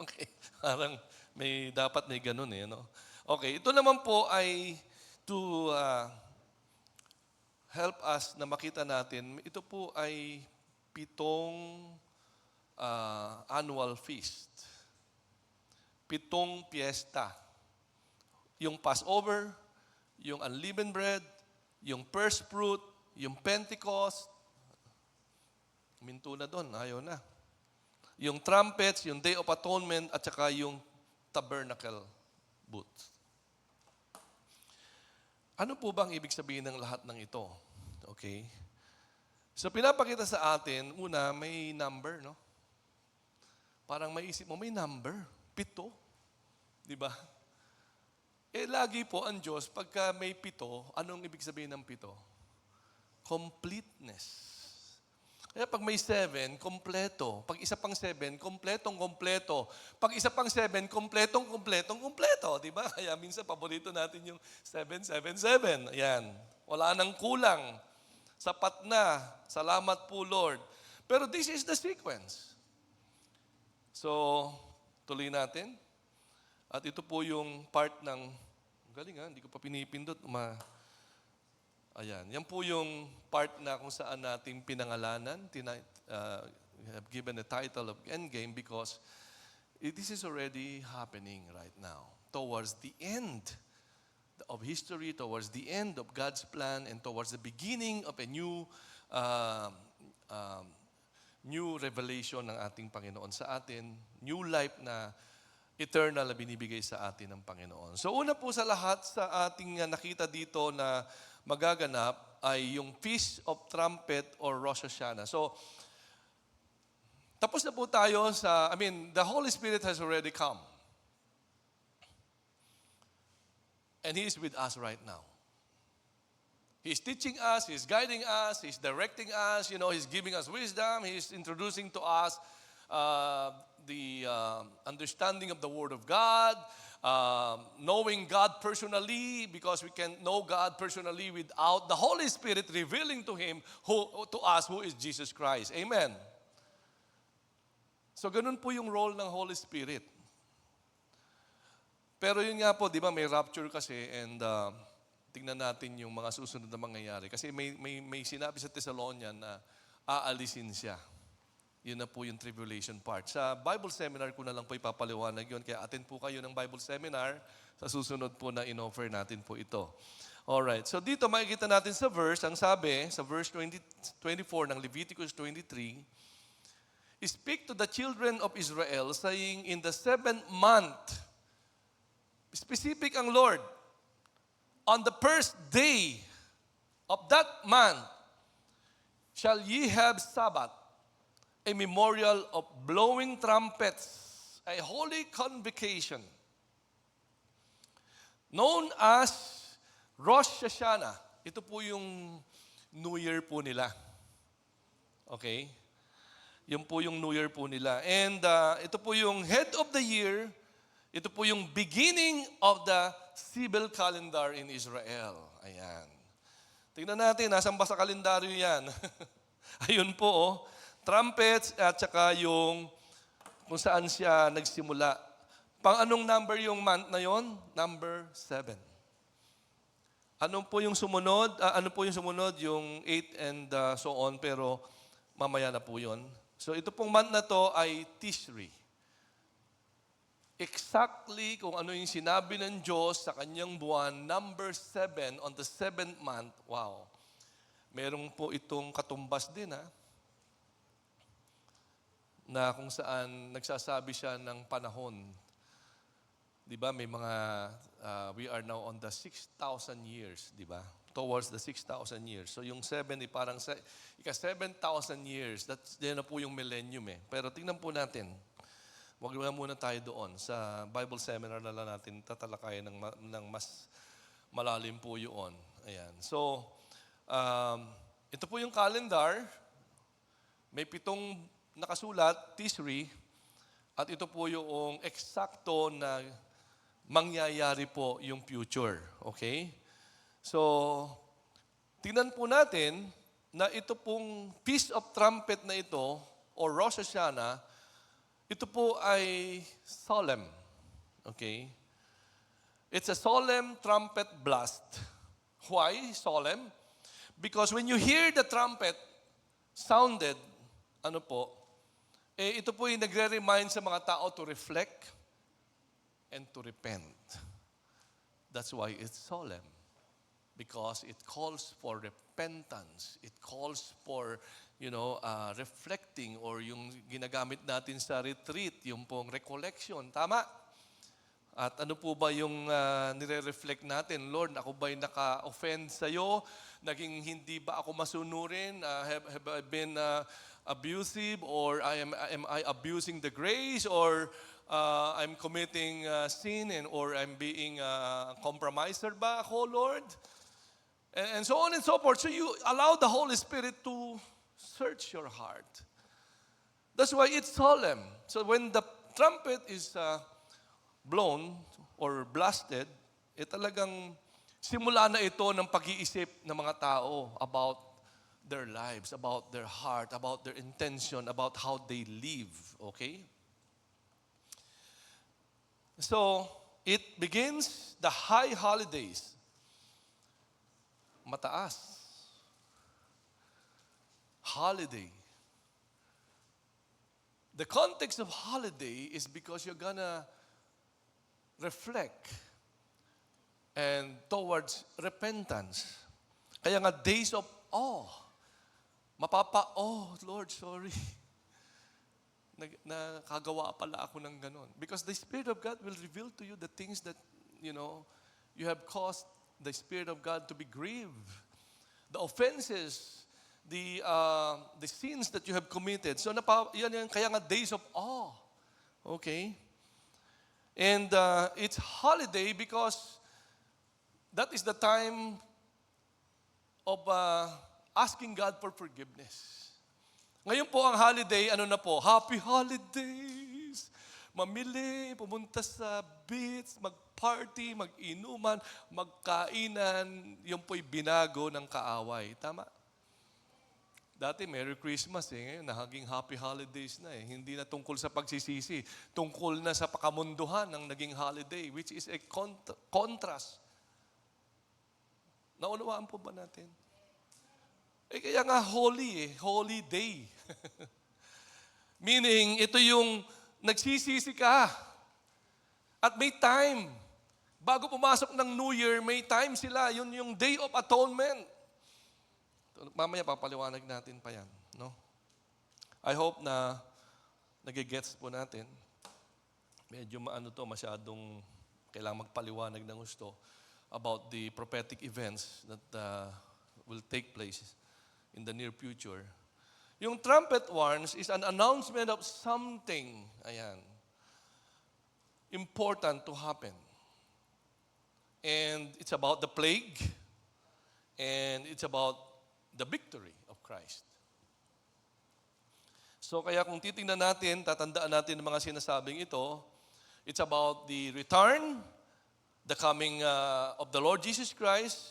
Okay. Parang dapat may ganun no? Okay. Ito naman po ay to help us na makita natin, ito po ay 7 annual feast. 7 piyesta. Yung Passover, yung unleavened bread, yung first fruit, yung Pentecost. Minto na doon, ayaw na. Yung trumpets, yung Day of Atonement, at saka yung tabernacle booths. Ano po bang ibig sabihin ng lahat ng ito? Okay? So pinapakita sa atin, una, may number, no? Parang maisip mo, may number. 7. Di ba? Lagi po ang Diyos, pagka may 7, anong ibig sabihin ng 7? Completeness. Kaya pag may 7, kompleto. Pag isa pang 7, kompletong-kompleto. Pag isa pang 7, kompleto. Di ba? Kaya minsan paborito natin yung 777. Ayan. Wala nang kulang. Sapat na. Salamat po, Lord. Pero this is the sequence. So, tuloy natin. At ito po yung part ng, galing hindi ko pa pinipindot. Ayan. Yan po yung part na kung saan nating pinangalanan. We have given the title of Endgame because this is already happening right now. Towards the end of history, towards the end of God's plan, and towards the beginning of a new revelation ng ating Panginoon sa atin. New life na eternal na binibigay sa atin ng Panginoon. So una po sa lahat sa ating nakita dito na magaganap ay yung Feast of Trumpet or Rosh Hashanah. So, tapos na po tayo the Holy Spirit has already come. And He is with us right now. He's teaching us, He's guiding us, He's directing us, He's giving us wisdom, He's introducing to us the understanding of the Word of God, knowing God personally, because we can't know God personally without the Holy Spirit revealing to to us who is Jesus Christ. Amen. So ganun po yung role ng Holy Spirit. Pero yun nga po, di ba, may rapture kasi and tingnan natin yung mga susunod na mangyayari. Kasi may sinabi sa Thessalonian na aalisin siya. Yun na po yung tribulation part. Sa Bible seminar ko na lang po ipapaliwanag yun. Kaya attend po kayo ng Bible seminar sa susunod po na in-offer natin po ito. Alright. So dito makikita natin sa verse, ang sabi, sa verse 24 ng Leviticus 23, "Speak to the children of Israel, saying, in the 7th month," specific ang Lord, "on the first day of that month, shall ye have Sabbath, a memorial of blowing trumpets, a holy convocation, known as Rosh Hashanah." Ito po yung New Year po nila. Okay? Yun po yung New Year po nila. And ito po yung head of the year. Ito po yung beginning of the civil calendar in Israel. Ayan. Tingnan natin, nasan ba sa kalendaryo yan? Ayun po, oh. Trumpets at saka yung kung saan siya nagsimula. Pang anong number yung month na yon? Number 7. Ano po yung sumunod? Ano po yung sumunod? Yung 8 and so on, pero mamaya na po yun. So ito pong month na to ay Tishri. Exactly kung ano yung sinabi ng Diyos sa kanyang buwan, number 7 on the 7th month. Wow. Meron po itong katumbas din, ha? Na kung saan nagsasabi siya ng panahon. Di ba, may mga, we are now on the 6,000 years, di ba? Towards the 6,000 years. So yung 7 ay parang, 7,000 years. That's, yan na po yung millennium eh. Pero tingnan po natin. Huwag na muna tayo doon. Sa Bible seminar na lang natin tatalakayan ng mas malalim po yun. Ayan. So, ito po yung calendar. May 7 nakasulat, Tishri. At ito po yung eksakto na mangyayari po yung future. Okay? So, tingnan po natin na ito pong Feast of Trumpet na ito, o Rosh Hashanah, ito po ay solemn. Okay? It's a solemn trumpet blast. Why solemn? Because when you hear the trumpet sounded, ano po, ito po yung nagre-remind sa mga tao to reflect and to repent. That's why it's solemn. Because it calls for repentance. It calls for, reflecting, or yung ginagamit natin sa retreat, yung pong recollection. Tama? At ano po ba yung nire-reflect natin? Lord, ako ba'y naka-offend sa'yo? Naging hindi ba ako masunurin? Have I been abusive? Or am I abusing the grace? Or I'm committing sin, or I'm being compromiser ba ako, Lord? And so on and so forth. So you allow the Holy Spirit to search your heart. That's why it's solemn. So when the trumpet is blown or blasted, talagang simula na ito ng pag-iisip ng mga tao about their lives, about their heart, about their intention, about how they live. Okay? So, it begins the high holidays. Mataas. Holiday. The context of holiday is because you're gonna reflect and towards repentance. Kaya nga days of awe. Lord, sorry. Nakagawa pala ako ng ganon. Because the Spirit of God will reveal to you the things that, you have caused the Spirit of God to be grieved. The offenses, the sins that you have committed. So, yan kaya nga days of awe. Okay? And it's holiday because that is the time of asking God for forgiveness. Ngayon po ang holiday, ano na po? Happy holidays! Mamili, pumunta sa beach, mag-party, mag-inuman, magkainan. Yung po'y binago ng kaaway. Tama? Dati, Merry Christmas eh. Ngayon, naging Happy Holidays na eh. Hindi na tungkol sa pagsisisi. Tungkol na sa pakamunduhan ng naging holiday, which is a contrast. Naunawaan po ba natin? Kaya nga holy eh. Holy day. Meaning, ito yung nagsisisi ka. At may time. Bago pumasok ng New Year, may time sila. Yun yung Day of Atonement. Mamaya papaliwanag natin pa yan. No? I hope na nagigets po natin. Medyo masyadong kailangang magpaliwanag ng gusto about the prophetic events that will take place in the near future. Yung trumpet warns is an announcement of something, important to happen. And it's about the plague, and it's about the victory of Christ. So kaya kung titingnan natin, tatandaan natin ang mga sinasabing ito, it's about the return, the coming of the Lord Jesus Christ.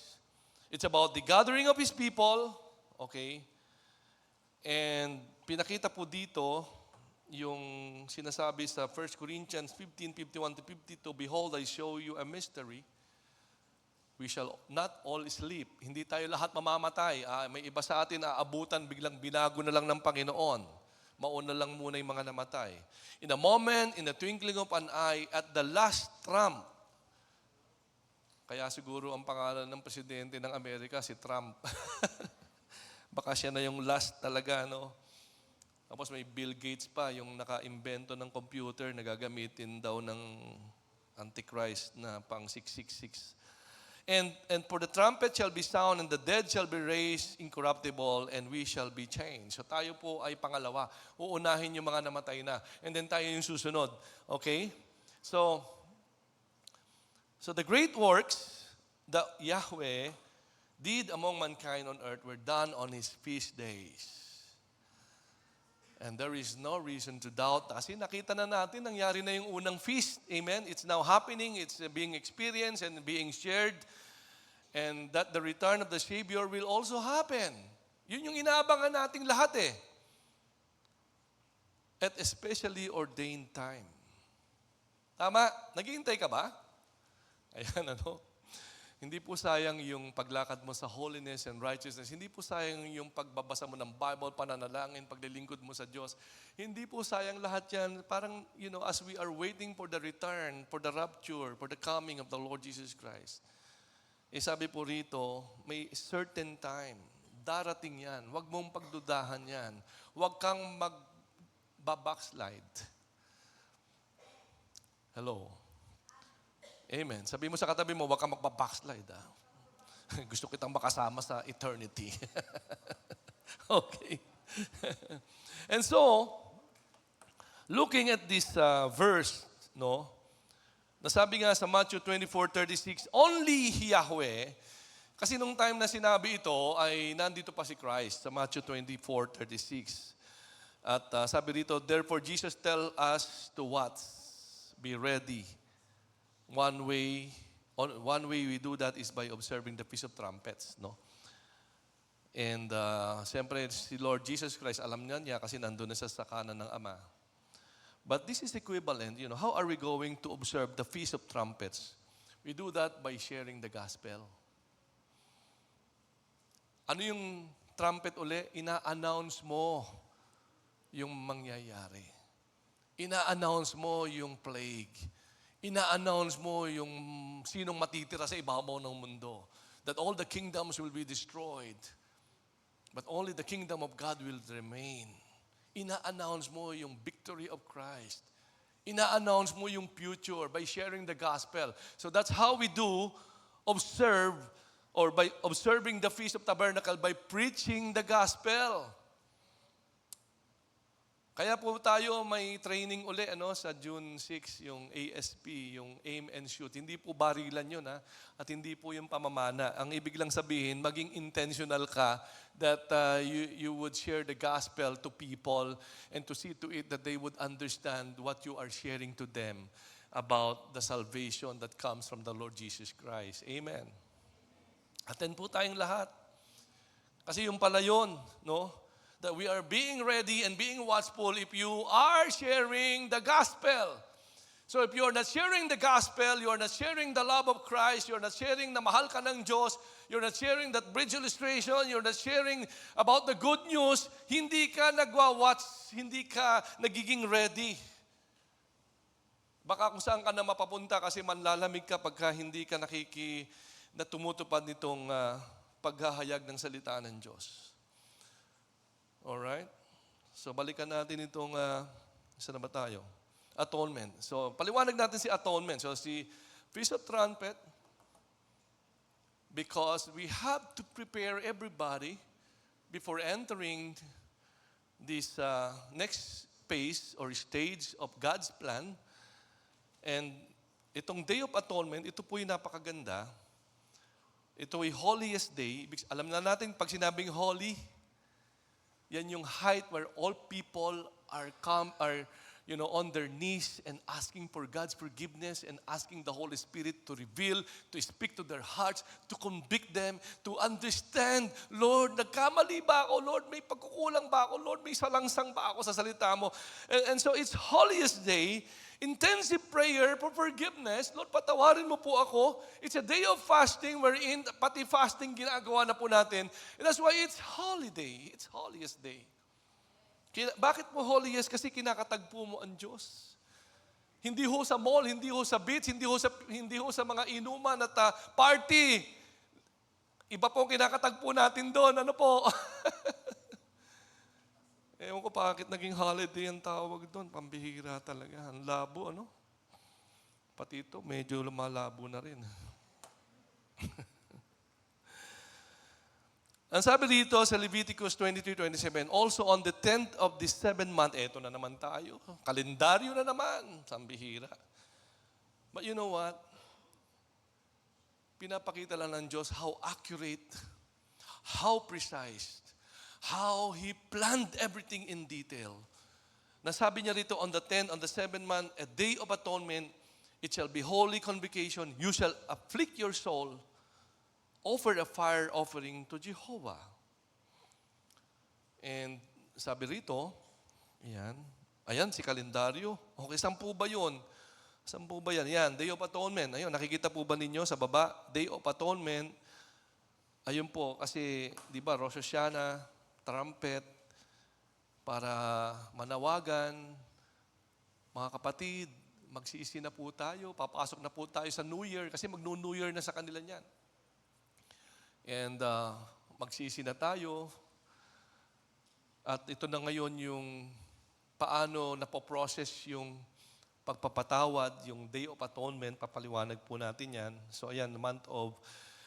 It's about the gathering of His people. Okay? And pinakita po dito yung sinasabi sa 1 Corinthians 15:51-52, Behold, I show you a mystery. We shall not all sleep. Hindi tayo lahat mamamatay. May iba sa atin aabutan, biglang binago na lang ng Panginoon. Mauna lang muna yung mga namatay. In a moment, in the twinkling of an eye, at the last trump. Kaya siguro ang pangalan ng presidente ng Amerika, si Trump. Baka siya na yung last talaga, no? Tapos may Bill Gates pa, yung naka-invento ng computer na gagamitin daw ng Antichrist na pang 666. And for the trumpet shall be sound, and the dead shall be raised incorruptible, and we shall be changed. So tayo po ay pangalawa. Uunahin yung mga namatay na. And then tayo yung susunod. Okay? So the great works that Yahweh did among mankind on earth were done on His feast days. And there is no reason to doubt. Kasi nakita na natin, nangyari na yung unang feast. Amen? It's now happening. It's being experienced and being shared. And that the return of the Savior will also happen. Yun yung inaabangan nating lahat eh. At especially ordained time. Tama? Naghihintay ka ba? Ayan, ano? Hindi po sayang yung paglakad mo sa holiness and righteousness. Hindi po sayang yung pagbabasa mo ng Bible, pananalangin, paglilingkod mo sa Diyos. Hindi po sayang lahat yan. Parang, as we are waiting for the return, for the rapture, for the coming of the Lord Jesus Christ. Sabi po rito, may certain time. Darating yan. Huwag mong pagdudahan yan. Huwag kang mag-backslide. Hello? Amen. Sabi mo sa katabi mo, huwag kang magpa-backslide. Gusto kitang makasama sa eternity. Okay. And so, looking at this verse, no, nasabi nga sa Matthew 24:36, only Yahweh, kasi nung time na sinabi ito, ay nandito pa si Christ sa Matthew 24:36. At sabi rito, therefore Jesus tell us to what? Be ready. One way we do that is by observing the Feast of Trumpets, no? And siyempre si Lord Jesus Christ, alam niya kasi nandun na siya sa kanan ng Ama. But this is equivalent, how are we going to observe the Feast of Trumpets? We do that by sharing the gospel. Ano yung trumpet uli? Ina-announce mo yung mangyayari. Ina-announce mo yung plague. Ina-announce mo yung sinong matitira sa ibabaw ng mundo. That all the kingdoms will be destroyed. But only the kingdom of God will remain. Ina-announce mo yung victory of Christ. Ina-announce mo yung future by sharing the gospel. So that's how we do observe, or by observing the Feast of Tabernacle, by preaching the gospel. Kaya po tayo may training uli sa June 6, yung ASP, yung Aim and Shoot. Hindi po barilan yun, at hindi po yung pamamana. Ang ibig lang sabihin, maging intentional ka that you would share the gospel to people and to see to it that they would understand what you are sharing to them about the salvation that comes from the Lord Jesus Christ. Amen. Aten po tayong lahat. Kasi yung pala yun, no? That we are being ready and being watchful if you are sharing the gospel. So if you're not sharing the gospel, you're not sharing the love of Christ, you're not sharing na mahal ka ng Diyos, you're not sharing that bridge illustration, you're not sharing about the good news, hindi ka nagwa-watch, hindi ka nagiging ready. Baka kung saan ka na mapapunta kasi manlalamig ka pagka hindi ka na tumutupad nitong paghahayag ng salita ng Diyos. Alright? So, balikan natin itong, isa na ba tayo? Atonement. So, paliwanag natin si atonement. So, si Feast of Trumpet, because we have to prepare everybody before entering this next phase or stage of God's plan. And itong Day of Atonement, ito po yung napakaganda. Ito ay holiest day. Alam na natin, pag sinabing holy, Yan yung height where all people are on their knees and asking for God's forgiveness and asking the Holy Spirit to reveal, to speak to their hearts, to convict them, to understand, Lord, nagkamali ba ako? Lord, may pagkukulang ba ako? Lord, may salangsang ba ako sa salita mo? And so it's holiest day, intensive prayer for forgiveness. Lord, patawarin mo po ako. It's a day of fasting wherein pati fasting ginagawa na po natin. And that's why it's holiday. It's holiest day. Bakit mo holiest? Kasi kinakatagpo mo ang Diyos. Hindi ho sa mall, hindi ho sa beach, hindi ho sa mga inuman at party. Iba po kinakatagpo natin doon. Ano po? Ewan ko bakit naging holiday ang tawag doon. Pambihira talaga. Ang labo, ano? Pati ito, medyo lumalabo na rin. Ang sabi dito sa Leviticus 23:27, also on the 10th of the 7th month, eto na naman tayo. Kalendaryo na naman. Pambihira. But you know what? Pinapakita lang ng Diyos how accurate, how precise, how He planned everything in detail. Nasabi niya rito, on the 10th, on the 7th month, a day of atonement, it shall be holy convocation. You shall afflict your soul, offer a fire offering to Jehovah. And sabi rito, ayan si kalendaryo. Okay, saan po ba yun? Saan po ba yan? Yan, Day of Atonement. Ayun, nakikita po ba ninyo sa baba? Day of Atonement. Ayun po, kasi, di ba, Rosh Hashanah, trumpet, para manawagan, mga kapatid, magsisi na po tayo, papasok na po tayo sa New Year, kasi mag-New Year na sa kanila niyan. And magsisi na tayo. At ito na ngayon yung paano napoprocess yung pagpapatawad, yung Day of Atonement, papaliwanag po natin yan. So ayan,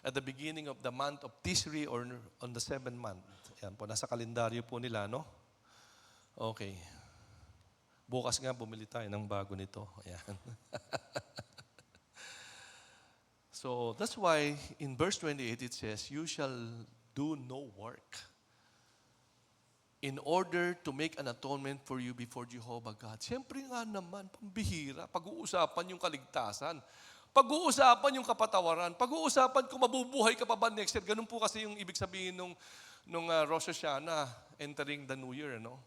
at the beginning of the month of Tisri or on the 7th month. Ayan po, nasa kalendaryo po nila, no? Okay. Bukas nga, bumili tayo ng bago nito. Ayan. So, that's why in verse 28 it says, you shall do no work in order to make an atonement for you before Jehovah God. Siyempre nga naman, pambihira, pag-uusapan yung kaligtasan, pag-uusapan yung kapatawaran, pag-uusapan kung mabubuhay ka pa ba next year. Ganun po kasi yung ibig sabihin nung Rosh Hashanah, entering the New Year, no?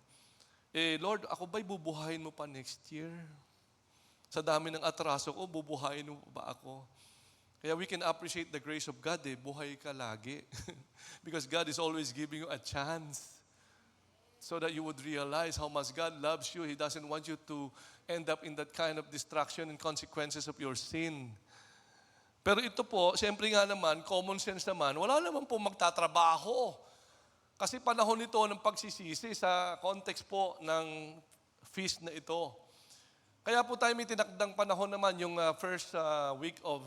Lord, ako ba'y bubuhayin mo pa next year? Sa dami ng atraso ko, bubuhayin mo ba ako? Kaya we can appreciate the grace of God, buhay ka lagi. Because God is always giving you a chance so that you would realize how much God loves you. He doesn't want you to end up in that kind of destruction and consequences of your sin. Pero ito po, siyempre nga naman, common sense naman, wala naman po magtatrabaho. Kasi panahon ito ng pagsisisi sa context po ng feast na ito. Kaya po tayo may tinakdang panahon naman yung first week of,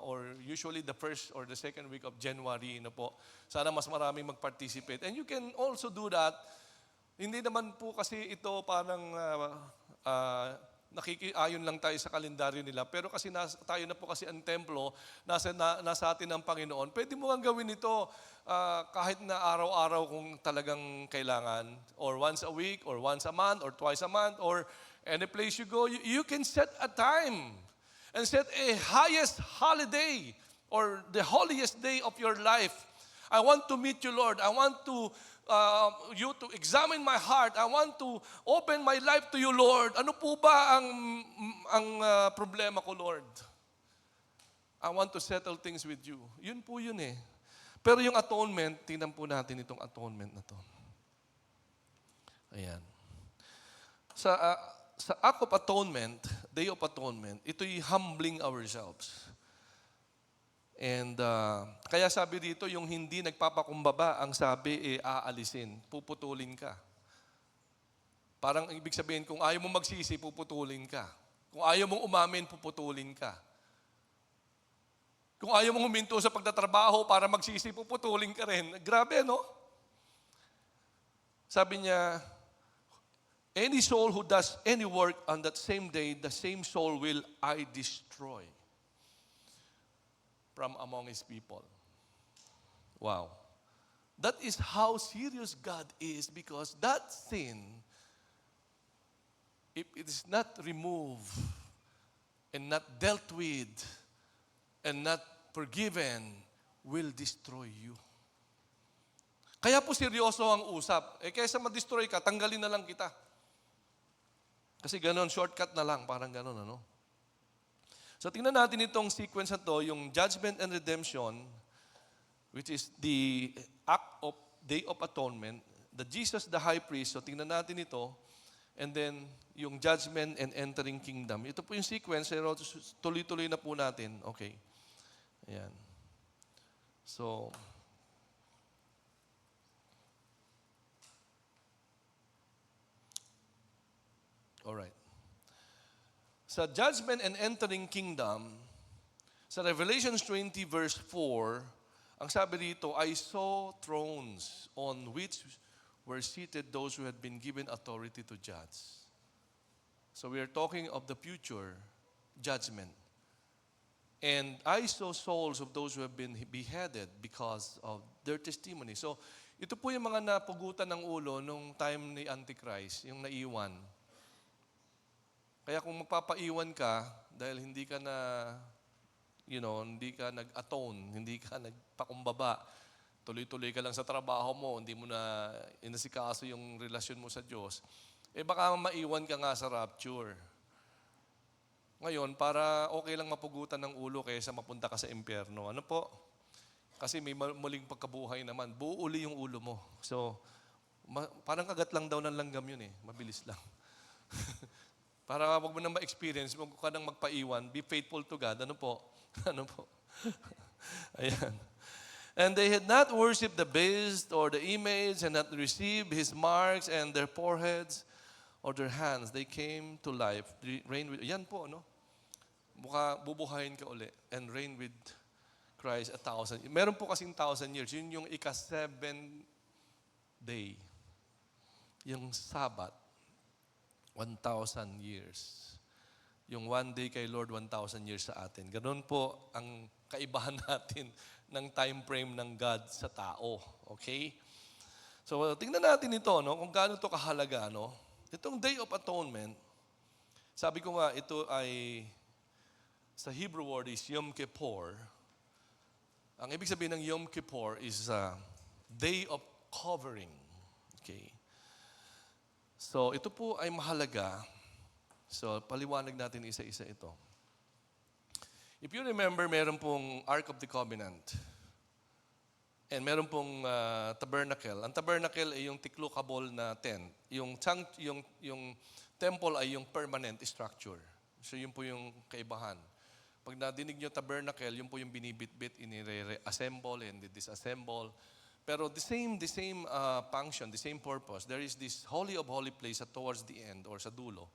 or usually the first or the second week of January. Po. Sana mas maraming mag-participate. And you can also do that. Hindi naman po kasi ito parang nakikiayon lang tayo sa kalendaryo nila. Pero kasi tayo na po kasi ang templo, nasa atin ang Panginoon. Pwede mo nga gawin ito kahit na araw-araw kung talagang kailangan. Or once a week, or once a month, or twice a month, or any place you go, you can set a time and set a highest holiday or the holiest day of your life. I want to meet you, Lord. I want you to examine my heart. I want to open my life to you, Lord. Ano po ba ang problema ko, Lord? I want to settle things with you. Yun po yun eh. Pero yung atonement, tingnan po natin itong atonement na to. Ayan. Sa Act of Atonement, Day of Atonement, ito'y humbling ourselves. And kaya sabi dito, yung hindi nagpapakumbaba, ang sabi, aalisin, puputulin ka. Parang ibig sabihin, kung ayaw mong magsisi, puputulin ka. Kung ayaw mong umamin, puputulin ka. Kung ayaw mong huminto sa pagtatrabaho para magsisi, puputulin ka rin. Grabe, no? Sabi niya, any soul who does any work on that same day, the same soul will I destroy from among His people. Wow. That is how serious God is, because that sin, if it is not removed and not dealt with and not forgiven, will destroy you. Kaya po seryoso ang usap. Kaysa ma-destroy ka, tanggalin na lang kita. Kasi ganon, shortcut na lang, parang ganon, ano? So tingnan natin itong sequence na to, yung judgment and redemption, which is the act of Day of Atonement, the Jesus the High Priest. So tingnan natin ito, and then yung judgment and entering kingdom. Ito po yung sequence, pero tuloy-tuloy na po natin. Okay. Ayan. So, alright. Sa judgment and entering kingdom, sa Revelations 20 verse 4, ang sabi dito, I saw thrones on which were seated those who had been given authority to judge. So we are talking of the future judgment. And I saw souls of those who have been beheaded because of their testimony. So ito po yung mga napugutan ng ulo nung time ni Antichrist, yung naiwan. Kaya kung magpapaiwan ka, dahil hindi ka na hindi ka nag-atone, hindi ka nagpakumbaba, tuloy-tuloy ka lang sa trabaho mo, hindi mo na inasikaso yung relasyon mo sa Diyos, baka maiwan ka nga sa rapture. Ngayon, para okay lang mapugutan ng ulo kaysa mapunta ka sa impyerno. Ano po? Kasi may muling pagkabuhay naman. Buo uli yung ulo mo. So, parang kagat lang daw ng langgam yun Mabilis lang. Para wag mo nang ma-experience, wag ka nang magpaiwan, be faithful to God. Ano po? Ano po? Ayan. And they had not worshipped the beast or the image and not received his marks and their foreheads or their hands. They came to life. Reign with, yan po, no? Bubuhayin ka uli and reign with Christ 1,000. Meron po kasing 1,000 years. Yun yung ika-7 day. Yung Sabbath. 1,000 years. Yung one day kay Lord, 1,000 years sa atin. Ganun po ang kaibahan natin ng time frame ng God sa tao. Okay? So, tingnan natin ito, no? Kung gaano ito kahalaga, no? Itong Day of Atonement, sabi ko nga, ito ay, sa Hebrew word is Yom Kippur. Ang ibig sabihin ng Yom Kippur is Day of Covering. Okay? So, ito po ay mahalaga. So, paliwanag natin isa-isa ito. If you remember, meron pong Ark of the Covenant. And meron pong tabernacle. Ang tabernacle ay yung tiklukable na tent. Yung temple ay yung permanent structure. So, yun po yung kaibahan. Pag nadinig nyo tabernacle, yun po yung binibit-bit, inire-assemble and disassemble. Pero the same function, the same purpose, there is this holy of holy place towards the end or sa dulo.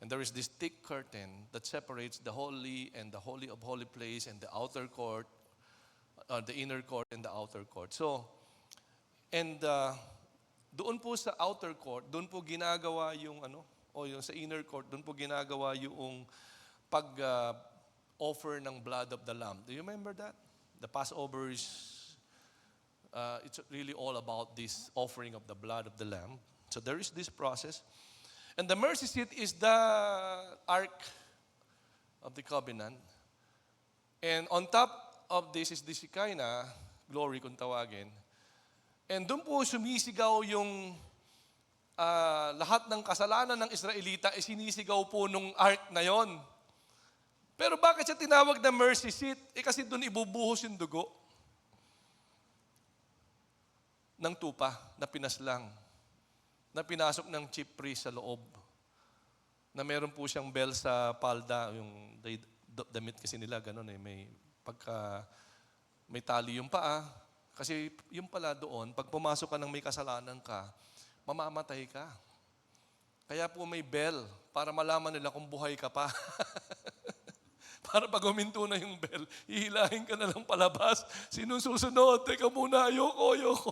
And there is this thick curtain that separates the holy and the holy of holy place and the outer court, the inner court and the outer court. So, and doon po sa outer court, doon po ginagawa yung yung sa inner court, doon po ginagawa yung offer ng blood of the Lamb. Do you remember that? The Passover is it's really all about this offering of the blood of the Lamb. So there is this process. And the mercy seat is the Ark of the Covenant. And on top of this is the Shekinah, glory kung tawagin. And doon po sumisigaw yung lahat ng kasalanan ng Israelita ay sinisigaw po nung Ark na yon. Pero bakit siya tinawag na mercy seat? Kasi doon ibubuhos yung dugo ng tupa na pinaslang, na pinasok ng chief priest sa loob, na meron po siyang bell sa palda, yung damit kasi nila, ganun may tali yung paa, kasi yung pala doon, pag pumasok ka ng may kasalanan ka, mamamatay ka. Kaya po may bell, para malaman nila kung buhay ka pa. Para pag huminto na yung bell, hihilahin ka na lang palabas. Sinong susunod? Teka muna, ayoko.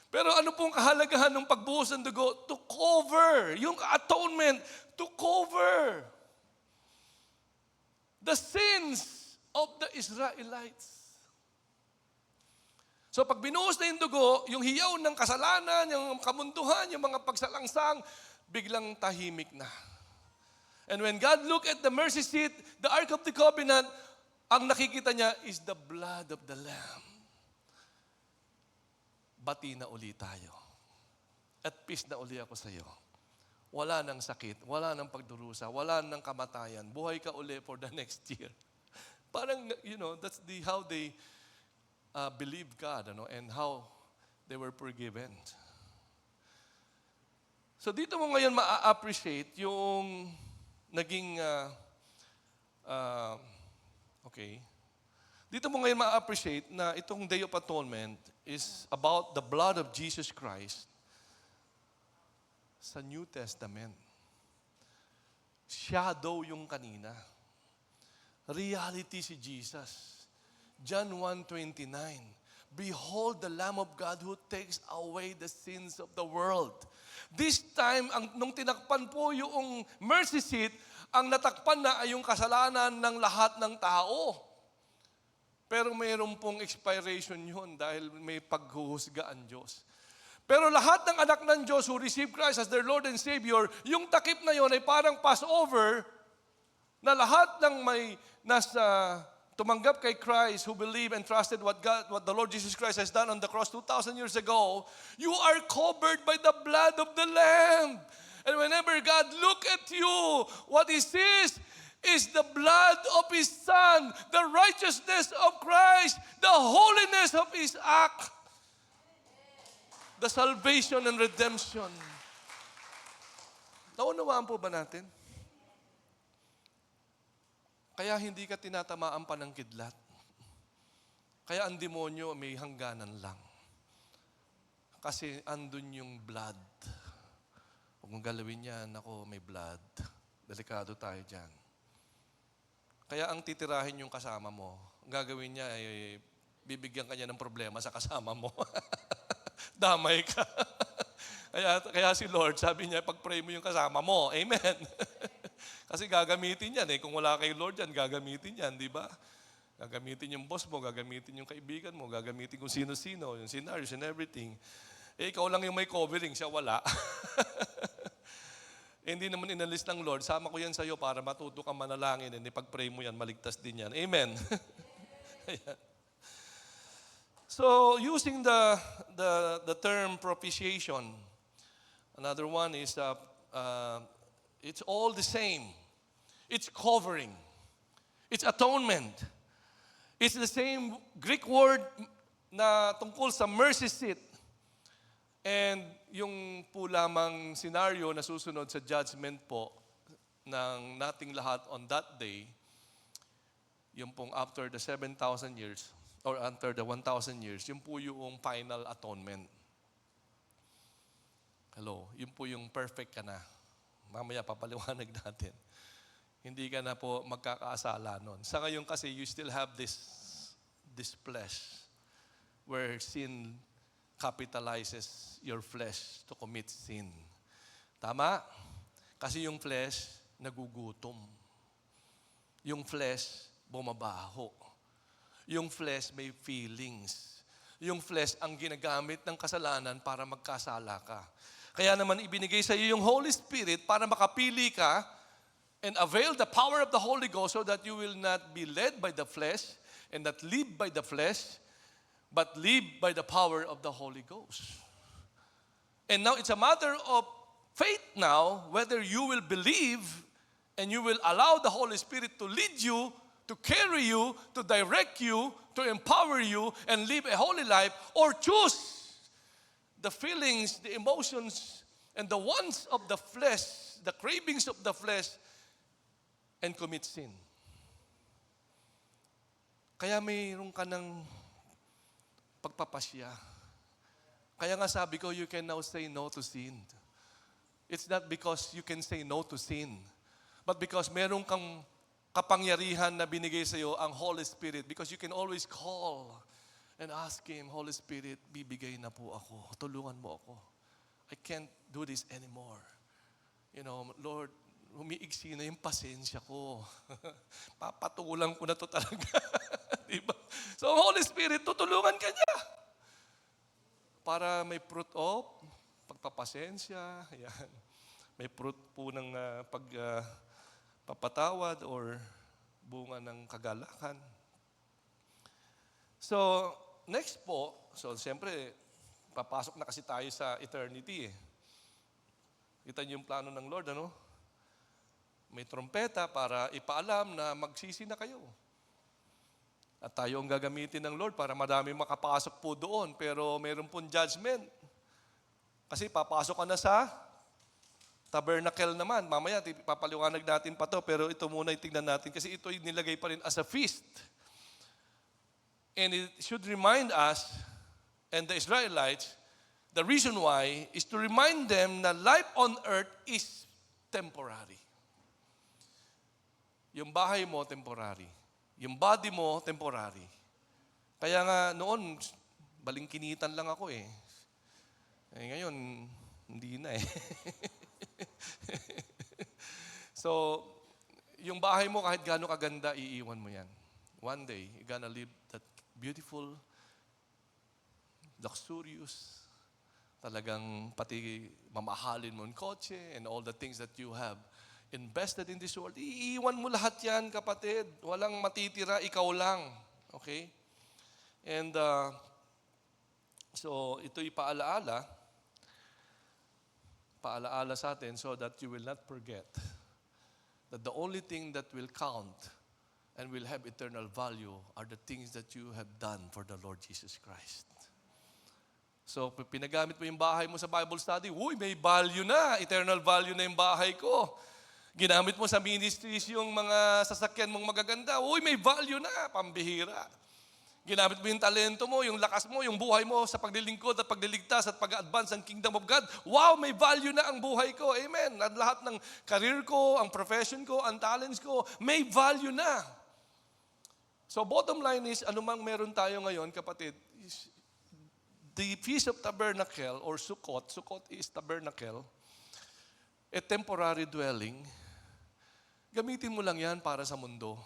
Pero ano pong kahalagahan ng pagbuhos ng dugo? To cover. Yung atonement, to cover the sins of the Israelites. So pag binuhos na yung dugo, yung hiyaw ng kasalanan, yung kamunduhan, yung mga pagsalangsang, biglang tahimik na. And when God looked at the mercy seat, the Ark of the Covenant, ang nakikita niya is the blood of the Lamb. Bati na uli tayo. At peace na uli ako sa iyo. Wala nang sakit, wala nang pagdurusa, wala nang kamatayan. Buhay ka uli for the next year. Parang, that's how they believe God, and how they were forgiven. So dito mo ngayon ma-appreciate yung naging, okay. Dito mo ngayon ma-appreciate na itong Day of Atonement is about the blood of Jesus Christ sa New Testament. Shadow yung kanina. Reality si Jesus. John 1:29. Behold the Lamb of God who takes away the sins of the world. This time, nung tinakpan po yung mercy seat, ang natakpan na ay yung kasalanan ng lahat ng tao. Pero mayroon pong expiration yun dahil may paghuhusga ang Diyos. Pero lahat ng anak ng Diyos who receive Christ as their Lord and Savior, yung takip na yun ay parang Passover na lahat ng may tumanggap kay Christ, who believe and trusted what the Lord Jesus Christ has done on the cross 2,000 years ago, you are covered by the blood of the Lamb. And whenever God look at you, what He sees is the blood of His Son, the righteousness of Christ, the holiness of His act, the salvation and redemption. Naunawaan po ba natin? Kaya hindi ka tinatamaan pa ng kidlat. Kaya ang demonyo may hangganan lang. Kasi andun yung blood. Huwag mong galawin yan, ako may blood. Delikado tayo dyan. Kaya ang titirahin yung kasama mo, ang gagawin niya ay bibigyan ka niya ng problema sa kasama mo. Damay ka. kaya si Lord, sabi niya, pag-pray mo yung kasama mo. Amen. Kasi gagamitin yan eh. Kung wala kay Lord yan, gagamitin yan, di ba? Gagamitin yung boss mo, gagamitin yung kaibigan mo, gagamitin kung sino-sino, yung scenarios and everything. Eh, ikaw lang yung may covering, siya wala. Hindi naman inalis ng Lord, sama ko yan sa'yo para matuto kang manalangin, and pag-pray mo yan, maligtas din yan. Amen. So, using the term propitiation, another one is it's all the same. It's covering. It's atonement. It's the same Greek word na tungkol sa mercy seat. And yung po lamang scenario na susunod sa judgment po ng nating lahat on that day, yung pong after the 7,000 years or after the 1,000 years, yung po yung final atonement. Hello, yun po yung perfect ka na. Mamaya papaliwanag natin. Hindi ka na po magkakaasala nun. Sa ngayon kasi, you still have this flesh where sin capitalizes your flesh to commit sin. Tama? Kasi yung flesh, nagugutom. Yung flesh, bumabaho. Yung flesh, may feelings. Yung flesh, ang ginagamit ng kasalanan para magkasala ka. Kaya naman ibinigay sa iyo yung Holy Spirit para makapili ka and avail the power of the Holy Ghost so that you will not be led by the flesh and not live by the flesh, but live by the power of the Holy Ghost. And now it's a matter of faith now, whether you will believe and you will allow the Holy Spirit to lead you, to carry you, to direct you, to empower you, and live a holy life, or choose the feelings, the emotions, and the wants of the flesh, the cravings of the flesh, and commit sin. Kaya mayroon ka ng pagpapasya. Kaya nga sabi ko, you can now say no to sin. It's not because you can say no to sin, but because meron kang kapangyarihan na binigay sa iyo ang Holy Spirit, because you can always call and ask Him, Holy Spirit, bibigay na po ako. Tulungan mo ako. I can't do this anymore. Lord, humiigsi na yung pasensya ko. Papatulan ko na to talaga. Diba? So, Holy Spirit, tutulungan ka niya. para may fruit of pagpapasensya, yan. May fruit po ng papatawad or bunga ng kagalakan. So, next po, so siyempre, papasok na kasi tayo sa eternity eh. Kita niyo yung plano ng Lord, ano? May trompeta para ipaalam na magsisi na kayo. At tayo ang gagamitin ng Lord para madami makapasok po doon. Pero mayroon pong judgment. Kasi papasok ka na sa tabernacle naman. Mamaya, papaliwanag natin pa to. Pero ito muna itignan natin kasi ito nilagay pa rin as a feast. And it should remind us and the Israelites, the reason why is to remind them na life on earth is temporary. Yung bahay mo, temporary. Yung body mo, temporary. Kaya nga noon, balingkinitan lang ako eh. Ngayon, hindi na eh. So, yung bahay mo kahit gaano kaganda, iiwan mo yan. One day, you're gonna live that beautiful, luxurious, talagang pati mamahalin mo yung kotse and all the things that you have invested in this world. Iiwan mo lahat yan, kapatid. Walang matitira, ikaw lang. Okay? And so, ito'y paalaala sa atin so that you will not forget that the only thing that will count and will have eternal value are the things that you have done for the Lord Jesus Christ. So, pinagamit mo yung bahay mo sa Bible study, uy, may value na, eternal value na yung bahay ko. Ginamit mo sa ministries yung mga sasakyan mong magaganda, uy, may value na, pambihira. Ginamit mo yung talento mo, yung lakas mo, yung buhay mo sa paglilingkod at pagliligtas at pag-advance ng kingdom of God. Wow, may value na ang buhay ko. Amen. At lahat ng career ko, ang profession ko, ang talents ko, may value na. So bottom line is, anumang meron tayo ngayon, kapatid, is the Feast of Tabernacle or Sukkot, Sukkot is tabernacle, a temporary dwelling, gamitin mo lang yan para sa mundo.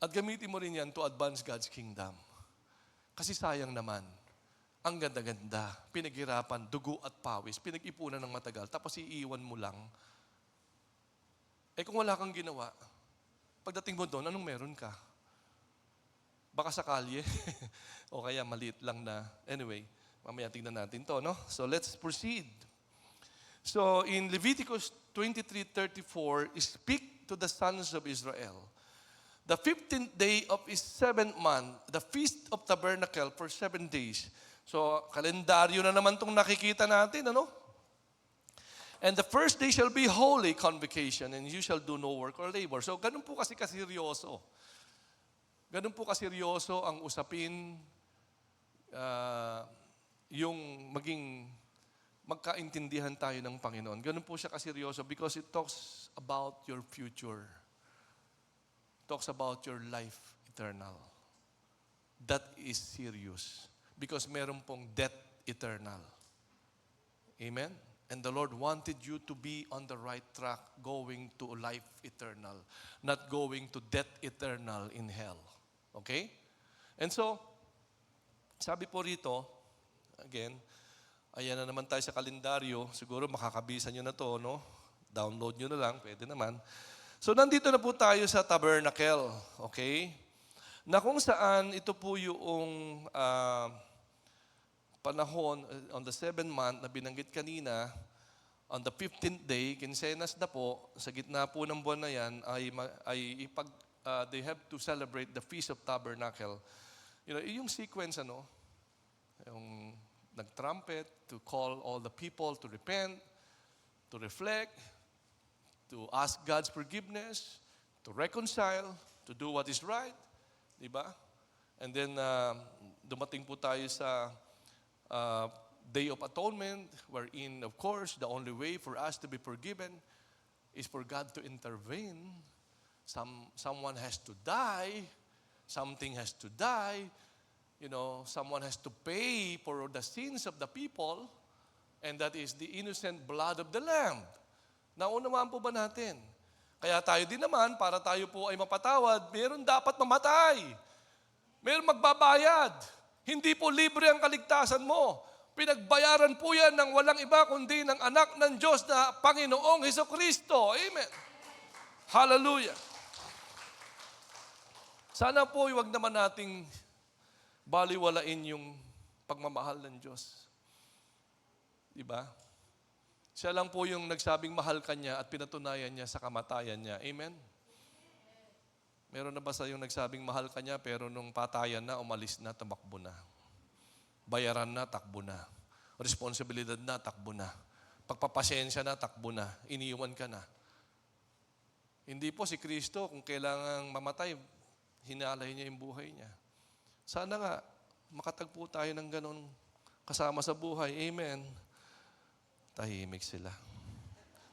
At gamitin mo rin yan to advance God's kingdom. Kasi sayang naman, ang ganda-ganda, pinaghirapan, dugo at pawis, pinag-ipunan ng matagal, tapos iiwan mo lang. Eh kung wala kang ginawa, pagdating mo doon, anong meron ka? Baka sa kalye, o kaya maliit lang na. Anyway, mamaya tingnan natin to, no? So let's proceed. So in Leviticus 23:34, speak to the sons of Israel. The 15th day of his 7th month, the Feast of Tabernacle for 7 days. So, kalendaryo na naman itong nakikita natin, ano? And the first day shall be holy convocation, and you shall do no work or labor. So, ganun po kasi kaseryoso. Ganun po kaseryoso ang usapin, yung maging magkaintindihan tayo ng Panginoon. Ganun po siya kaseryoso because it talks about your future. Talks about your life eternal. That is serious. Because meron pong death eternal. Amen? And the Lord wanted you to be on the right track, going to life eternal, not going to death eternal in hell. Okay? And so, sabi po rito, again, ayan na naman tayo sa kalendaryo. Siguro makakabisa nyo na to, no? Download nyo na lang, pwede naman. So, nandito na po tayo sa tabernacle, okay? Na kung saan ito po yung panahon on the 7th month na binanggit kanina, on the 15th day, kinsenas na po, sa gitna po ng buwan na yan, they have to celebrate the Feast of Tabernacle. You know, yung sequence, ano, yung nag-trumpet to call all the people to repent, to reflect, to ask God's forgiveness, to reconcile, to do what is right. Diba? And then, dumating po tayo sa Day of Atonement, wherein, of course, the only way for us to be forgiven is for God to intervene. Someone has to die. Something has to die. You know, someone has to pay for the sins of the people, and that is the innocent blood of the Lamb. Naunawaan po ba natin? Kaya tayo din naman, para tayo po ay mapatawad, meron dapat mamatay. Meron magbabayad. Hindi po libre ang kaligtasan mo. Pinagbayaran po yan ng walang iba kundi ng anak ng Diyos na Panginoong Hesukristo. Amen. Hallelujah. Sana po huwag naman nating baliwalain yung pagmamahal ng Diyos. Diba? Siya lang po yung nagsabing mahal ka niya at pinatunayan niya sa kamatayan niya. Amen? Meron na ba sa yung nagsabing mahal ka niya pero nung patayan na, umalis na, tumakbo na? Bayaran na, takbo na. Responsibilidad na, takbo na. Pagpapasensya na, takbo na. Iniwan ka na. Hindi po si Kristo, kung kailangang mamatay, hinalay niya yung buhay niya. Sana nga, makatagpo tayo ng ganun kasama sa buhay. Amen. Tahimik sila.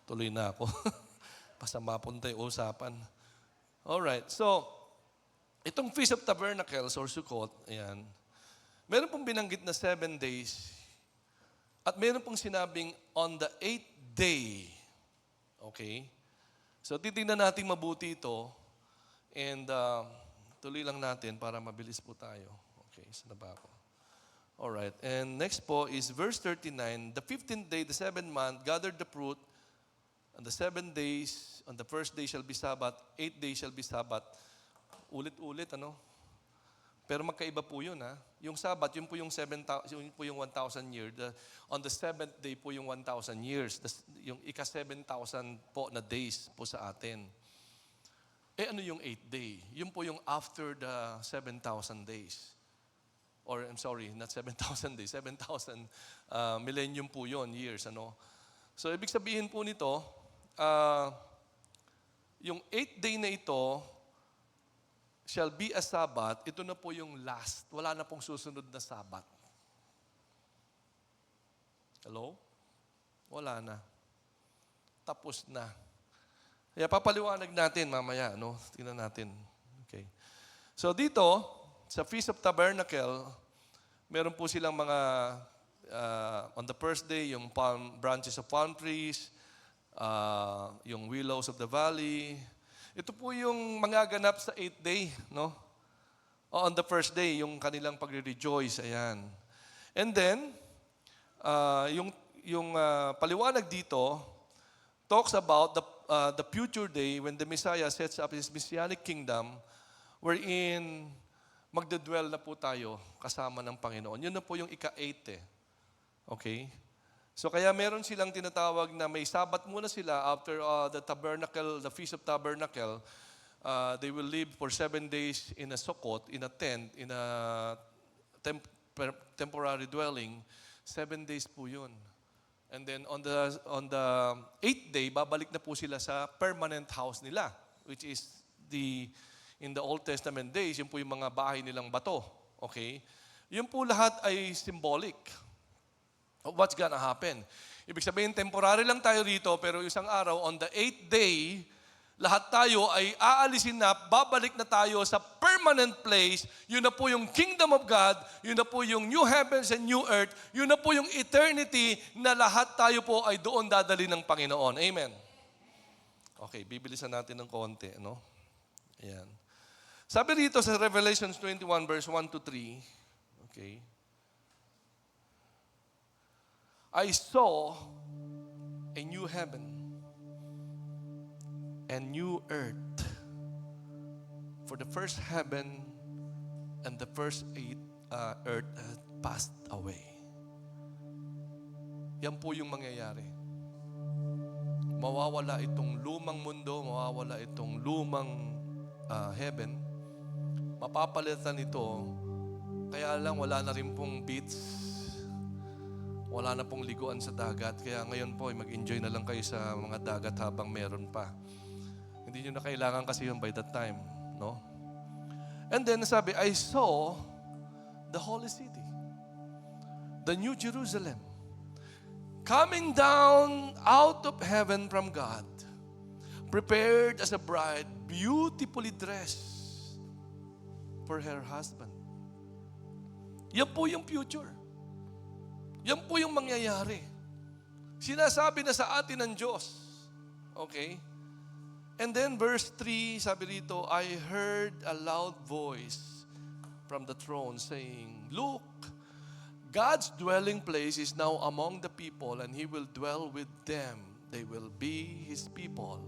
Tuloy na ako. Basta mapunta yung usapan. Alright, so, itong Feast of Tabernacles or Sukkot, ayan, meron pong binanggit na 7 days at meron pong sinabing on the 8th day. Okay? So, titignan natin mabuti ito and tuloy lang natin para mabilis po tayo. Okay, saan na ba ako? Alright, and next po is verse 39. The 15th day, the 7th month, gathered the fruit. On the 7 days, on the first day shall be Sabbath, 8 days shall be Sabbath. Ulit-ulit, ano? Pero magkaiba po yun, ha? Yung Sabbath, yun po yung 7,000, yun po yung 1,000 years. On the 7th day po yung 1,000 years. Yung ika-7,000 po na days po sa atin. Eh ano yung 8th day? Yun po yung after the 7,000 days. Or, I'm sorry, not 7,000 days, 7,000 millennium po yun, years, ano? So, ibig sabihin po nito, yung 8th day na ito, shall be a Sabbath, ito na po yung last. Wala na pong susunod na Sabbath. Hello? Wala na. Tapos na. Kaya papaliwanag natin mamaya, no? Tingnan natin. Okay. So dito, sa Feast of Tabernacle, meron po silang mga, on the first day, yung branches of palm trees, yung willows of the valley. Ito po yung magaganap sa 8th day, no? On the first day, yung kanilang pagre-rejoice, ayan. And then, yung paliwanag dito talks about the future day when the Messiah sets up His Messianic kingdom wherein magdadwell na po tayo kasama ng Panginoon. Yun na po yung ika-8 eh. Okay? So kaya meron silang tinatawag na may Sabbath muna sila after the tabernacle, the Feast of Tabernacle. They will live for 7 days in a Sukkot, in a tent, in a temporary dwelling. 7 days po yun. And then on the 8th day, babalik na po sila sa permanent house nila, which is in the Old Testament days, yun po yung mga bahay nilang bato. Okay? Yun po lahat ay symbolic. What's gonna happen? Ibig sabihin, temporary lang tayo rito, pero isang araw, on the 8th day, lahat tayo ay aalisin na, babalik na tayo sa permanent place. Yun na po yung kingdom of God, yun na po yung new heavens and new earth, yun na po yung eternity na lahat tayo po ay doon dadali ng Panginoon. Amen? Okay, bibilisan natin ng konti, no? Ayan. Sabi rito sa Revelation 21 verse 1 to 3, okay, I saw a new heaven and new earth. For the first heaven and the first earth had passed away. Yan po yung mangyayari. Mawawala itong lumang mundo, mawawala itong lumang heaven. Mapapalitan ito, kaya lang wala na rin pong beach. Wala na pong liguan sa dagat. Kaya ngayon po, mag-enjoy na lang kayo sa mga dagat habang meron pa. Hindi nyo na kailangan kasi yun by that time. No? And then, sabi, I saw the holy city, the New Jerusalem, coming down out of heaven from God, prepared as a bride, beautifully dressed for her husband. Yan po yung future. Yan po yung mangyayari. Sinasabi na sa atin ng Diyos. Okay? And then verse 3, sabi rito, I heard a loud voice from the throne saying, "Look, God's dwelling place is now among the people, and He will dwell with them. They will be His people,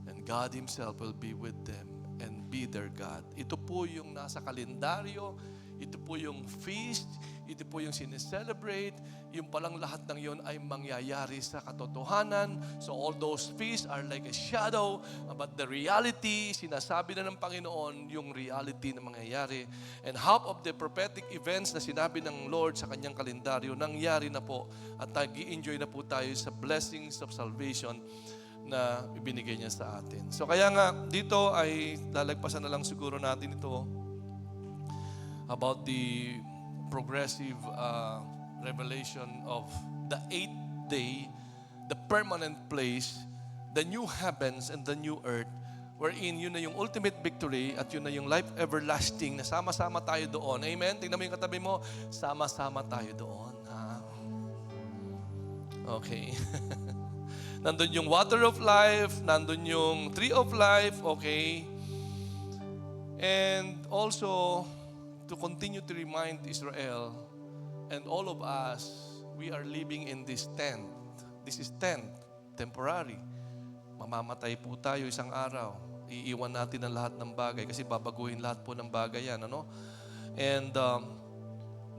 and God Himself will be with them and be their God." Ito po yung nasa kalendaryo, ito po yung feast, ito po yung sineselebrate, yung palang lahat ng yon ay mangyayari sa katotohanan. So all those feasts are like a shadow, but the reality, sinasabi na ng Panginoon, yung reality na mangyayari. And half of the prophetic events na sinabi ng Lord sa kanyang kalendaryo, nangyari na po at nag-i-enjoy na po tayo sa blessings of salvation na ibinigay niya sa atin. So kaya nga, dito ay lalagpasan na lang siguro natin ito about the progressive revelation of the 8th day, the permanent place, the new heavens and the new earth, wherein yun na yung ultimate victory at yun na yung life everlasting na sama-sama tayo doon. Amen? Tingnan mo yung katabi mo, sama-sama tayo doon. Ha? Okay. Nandun yung water of life, nandun yung tree of life, okay? And also, to continue to remind Israel and all of us, we are living in this tent. This is tent, temporary. Mamamatay po tayo isang araw. Iiwan natin ang lahat ng bagay kasi babaguhin lahat po ng bagay yan. Ano? And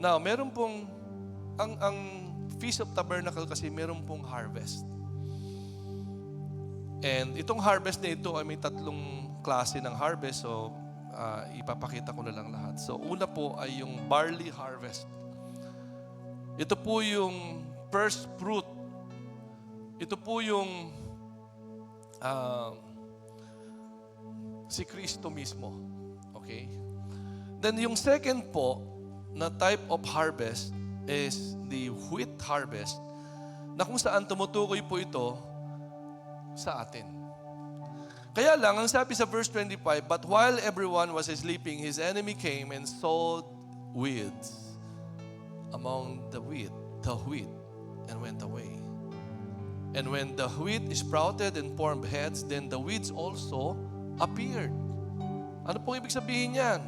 now, meron pong, ang Feast of Tabernacle kasi meron pong harvest. And itong harvest na ito ay may 3 klase ng harvest. So, ipapakita ko na lang lahat. So, una po ay yung barley harvest. Ito po yung first fruit. Ito po yung si Kristo mismo. Okay? Then yung second po na type of harvest is the wheat harvest na kung saan tumutukoy po ito sa atin. Kaya lang, ang sabi sa verse 25, "But while everyone was sleeping, his enemy came and sowed weeds among the wheat, and went away. And when the wheat sprouted and formed heads, then the weeds also appeared." Ano pong ibig sabihin yan?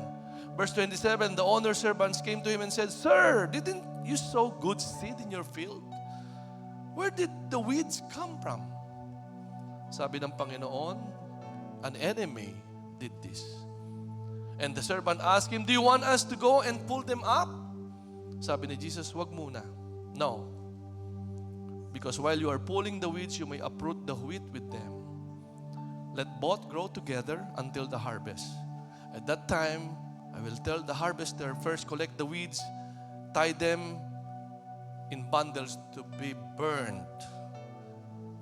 Verse 27, "The owner's servants came to him and said, 'Sir, didn't you sow good seed in your field? Where did the weeds come from?' Sabi ng Panginoon, an enemy did this. And the servant asked him, 'Do you want us to go and pull them up?' Sabi ni Jesus, wag muna. No. Because while you are pulling the weeds, you may uproot the wheat with them. Let both grow together until the harvest. At that time, I will tell the harvester, first collect the weeds, tie them in bundles to be burned,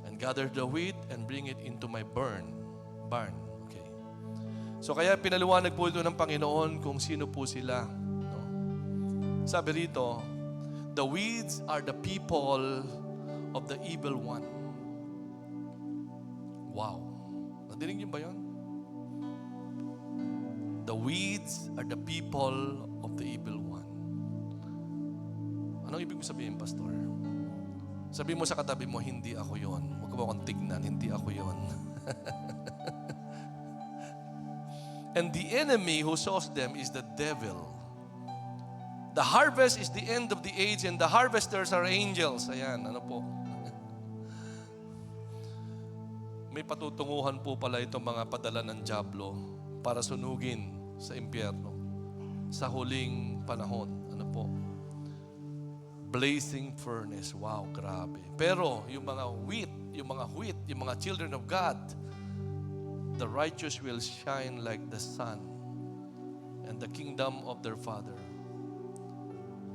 and gather the wheat and bring it into my barn. Okay. So kaya pinaliwanag po ito ng Panginoon kung sino po sila. No? Sabi rito, the weeds are the people of the evil one. Wow. Nadinig niyo ba yun? The weeds are the people of the evil one. Anong ibig sabihin, Pastor? Sabi mo sa katabi mo, hindi ako yon. Huwag mo akong tignan, hindi ako yon. And the enemy who sows them is the devil. The harvest is the end of the age and the harvesters are angels. Ayan, ano po? May patutunguhan po pala itong mga padala ng dyablo para sunugin sa impyerno sa huling panahon. Ano po? Blazing furnace. Wow, grabe. Pero yung mga wheat, yung mga children of God, the righteous will shine like the sun and the kingdom of their Father.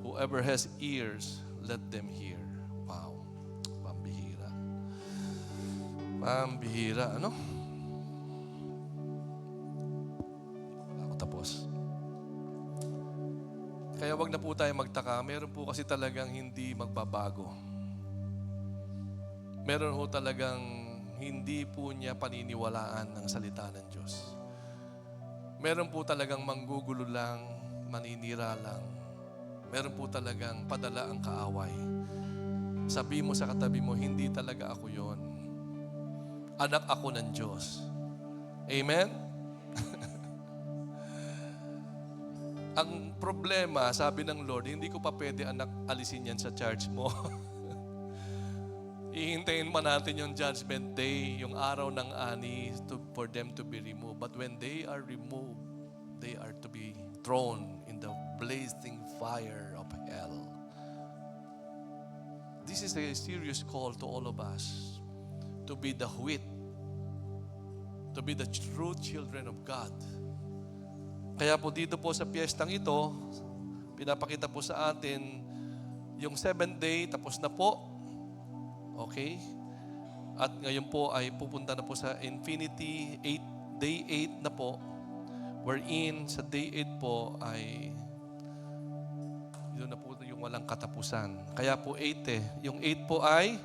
Whoever has ears, let them hear. Wow. Pambihira. Pambihira. Ano? Ako tapos. Kaya wag na po tayo magtaka. Meron po kasi talagang hindi magbabago. Meron po talagang hindi po niya paniniwalaan ang salita ng Diyos. Meron po talagang manggugulo lang, maninira lang. Meron po talagang padala ang kaaway. Sabi mo sa katabi mo, hindi talaga ako yon. Anak ako ng Diyos. Amen? Ang problema, sabi ng Lord, hindi ko pa pwede anak alisin yan sa church mo. Hihintayin pa natin yung judgment day, yung araw ng ani for them to be removed. But when they are removed, they are to be thrown in the blazing fire of hell. This is a serious call to all of us to be the wheat, to be the true children of God. Kaya po dito po sa piyestang ito, pinapakita po sa atin yung 7th day, tapos na po. Okay? At ngayon po ay pupunta na po sa infinity, day 8 na po. Wherein sa day 8 po ay yun na po yung walang katapusan. Kaya po 8 yung 8 po ay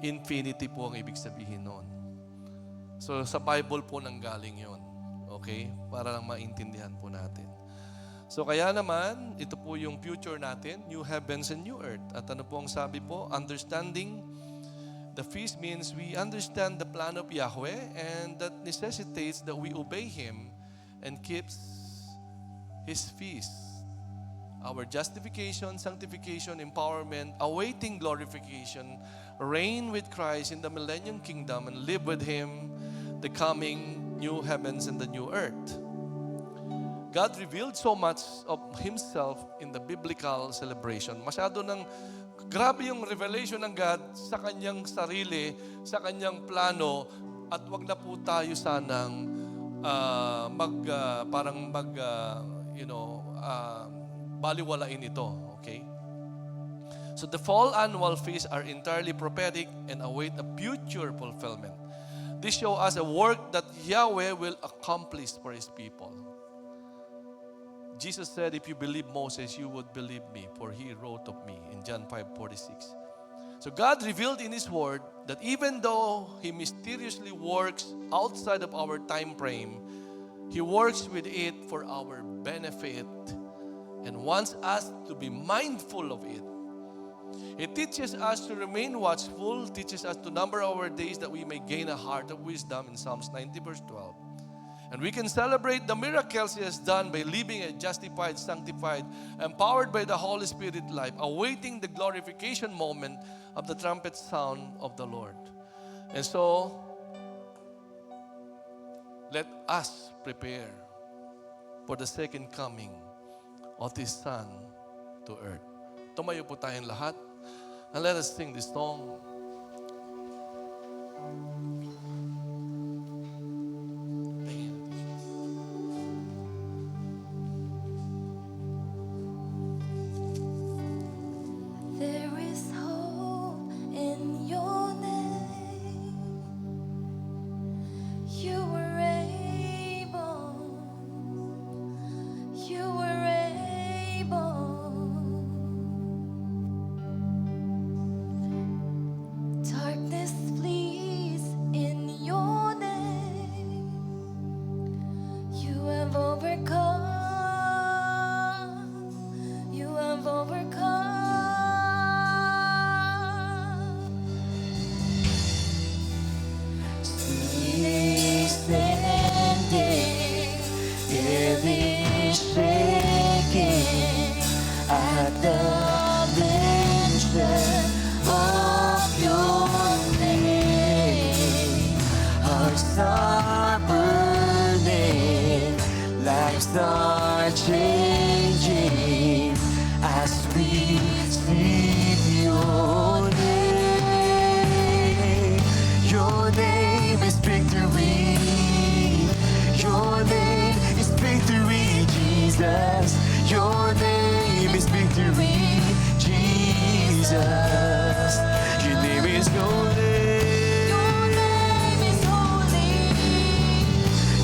infinity po ang ibig sabihin noon. So sa Bible po nanggaling yun. Okay? Para lang maintindihan po natin. So kaya naman, ito po yung future natin, new heavens and new earth. At ano po ang sabi po? Understanding the feast means we understand the plan of Yahweh, and that necessitates that we obey Him and keeps His feast. Our justification, sanctification, empowerment, awaiting glorification, reign with Christ in the millennium kingdom and live with Him the coming new heavens and the new earth. God revealed so much of Himself in the biblical celebration. Masyado ng grabe yung revelation ng God sa Kanyang sarili, sa Kanyang plano, at wag na po tayo sanang baliwalain ito. Okay? So the fall annual feasts are entirely prophetic and await a future fulfillment. This shows us a work that Yahweh will accomplish for His people. Jesus said, if you believe Moses, you would believe me, for he wrote of me in John 5:46. So God revealed in His Word that even though He mysteriously works outside of our time frame, He works with it for our benefit and wants us to be mindful of it. It teaches us to remain watchful, teaches us to number our days that we may gain a heart of wisdom in Psalms 90 verse 12. And we can celebrate the miracles He has done by living a justified, sanctified, empowered by the Holy Spirit life, awaiting the glorification moment of the trumpet sound of the Lord. And so, let us prepare for the second coming of His Son to earth. Tumayo po tayong lahat. And let us sing this song. There is hope in your name. You were able. You were able. Darkness flees in your name. You have overcome. You have overcome. Standing, heavy shaking at the mention of your name. Hearts are burning, lives are changing as we speak your name. Your name is victory. Your name is victory, Jesus. Your name is victory, Jesus. Your name is holy. Your name is holy.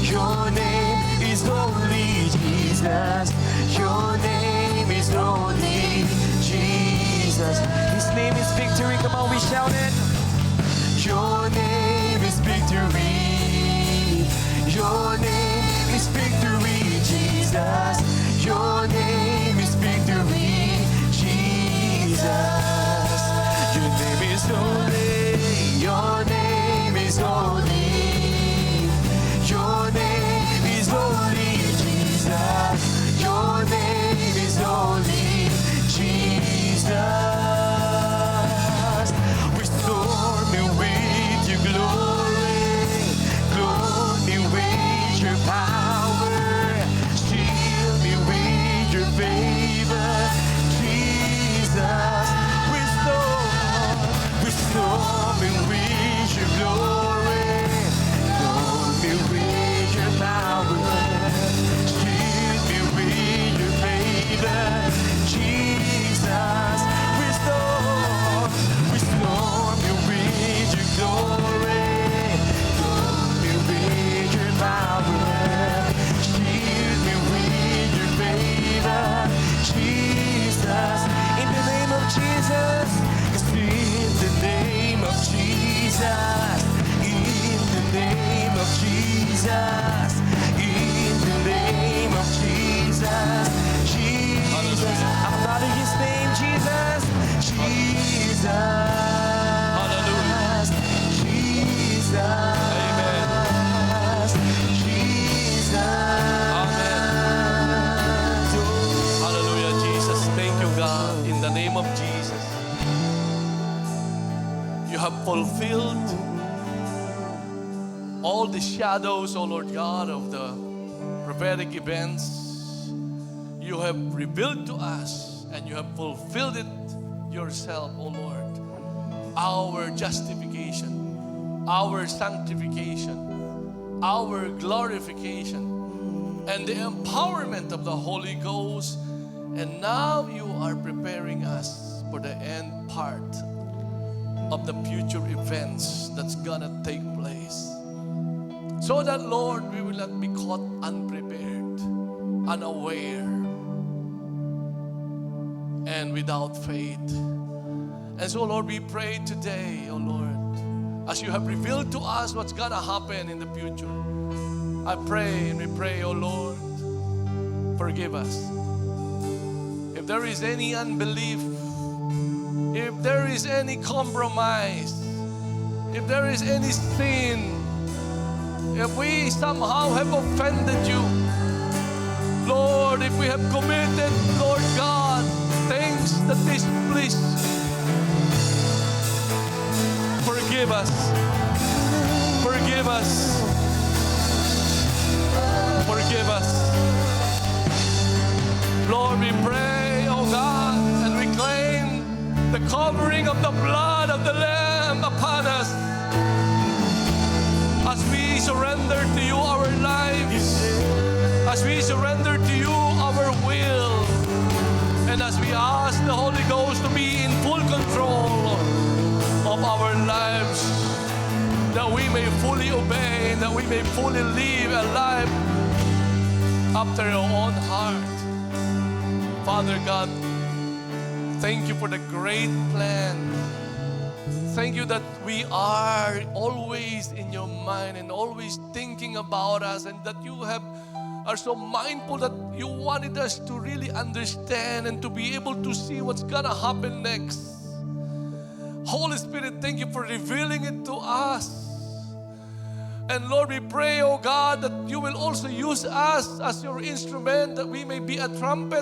Your name is holy, Jesus. Your name is holy, Jesus. His name is victory. Come on, we shout it. Your name is victory. Your name is victory, Jesus. Your name is victory, Jesus. Your name is holy. Your name is holy. Your name is holy, Jesus. Your name of Jesus. You have fulfilled all the shadows, O Lord God, of the prophetic events. You have revealed to us and you have fulfilled it yourself, O Lord. Our justification, our sanctification, our glorification, and the empowerment of the Holy Ghost. And now you are preparing us for the end part of the future events that's gonna take place. So that, Lord, we will not be caught unprepared, unaware, and without faith. And so, Lord, we pray today, oh Lord, as you have revealed to us what's gonna happen in the future. I pray and we pray, oh Lord, forgive us. If there is any unbelief, if there is any compromise, if there is any sin, if we somehow have offended you, Lord, if we have committed, Lord God, things that displease, forgive us. Forgive us. Forgive us. Lord, we pray, oh God, and we claim the covering of the blood of the Lamb upon us as we surrender to you our lives, as we surrender to you our will, and as we ask the Holy Ghost to be in full control of our lives, that we may fully obey, and that we may fully live a life after your own heart. Father God, thank you for the great plan. Thank you that we are always in your mind and always thinking about us, and that you are so mindful that you wanted us to really understand and to be able to see what's gonna happen next. Holy Spirit, thank you for revealing it to us. And Lord, we pray, oh God, that you will also use us as your instrument, that we may be a trumpet,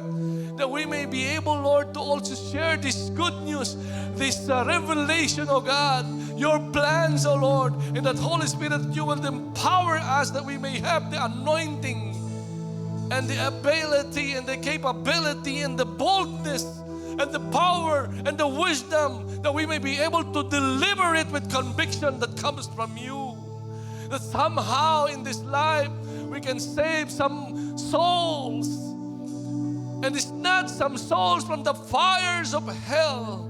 that we may be able, Lord, to also share this good news, this revelation, oh God, your plans, oh Lord, and that Holy Spirit, you will empower us that we may have the anointing and the ability and the capability and the boldness and the power and the wisdom, that we may be able to deliver it with conviction that comes from you. That somehow in this life we can save some souls, and it's not some souls from the fires of hell,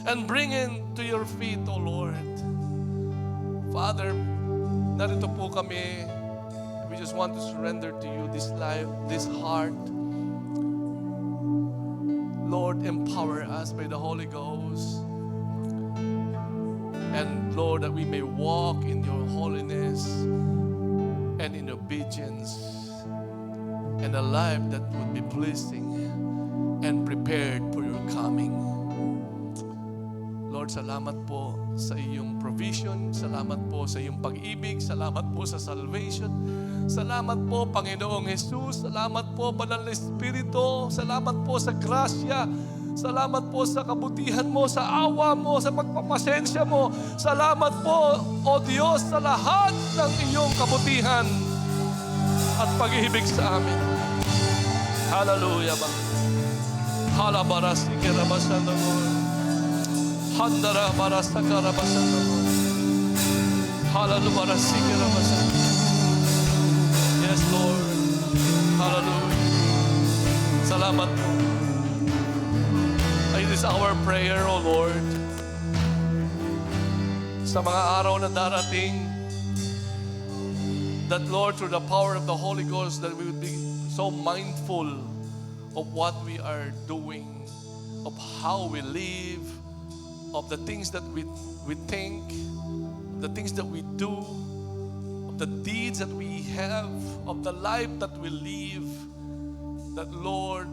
and bring in to your feet, O Lord. Father, narito po kami. We just want to surrender to you this life, this heart. Lord, empower us by the Holy Ghost. And Lord, that we may walk in your holiness and in obedience, and a life that would be pleasing and prepared for your coming. Lord, salamat po sa iyong provision. Salamat po sa iyong pag-ibig. Salamat po sa salvation. Salamat po, Panginoong Jesus. Salamat po, Banal na Espiritu. Salamat po sa grasya. Salamat po sa kabutihan mo, sa awa mo, sa pagpapasensya mo. Salamat po, O Diyos, sa lahat ng iyong kabutihan at pag-ibig sa amin. Hallelujah. Halabaras ikirabasan ng Lord. Handara baras nakarabasan ng Lord. Halalubaras ikirabasan. Yes, Lord. Hallelujah. Salamat po. It is our prayer, O Lord, sa mga araw na darating, that Lord, through the power of the Holy Ghost, that we would be so mindful of what we are doing, of how we live, of the things that we think, the things that we do, of the deeds that we have, of the life that we live, that Lord,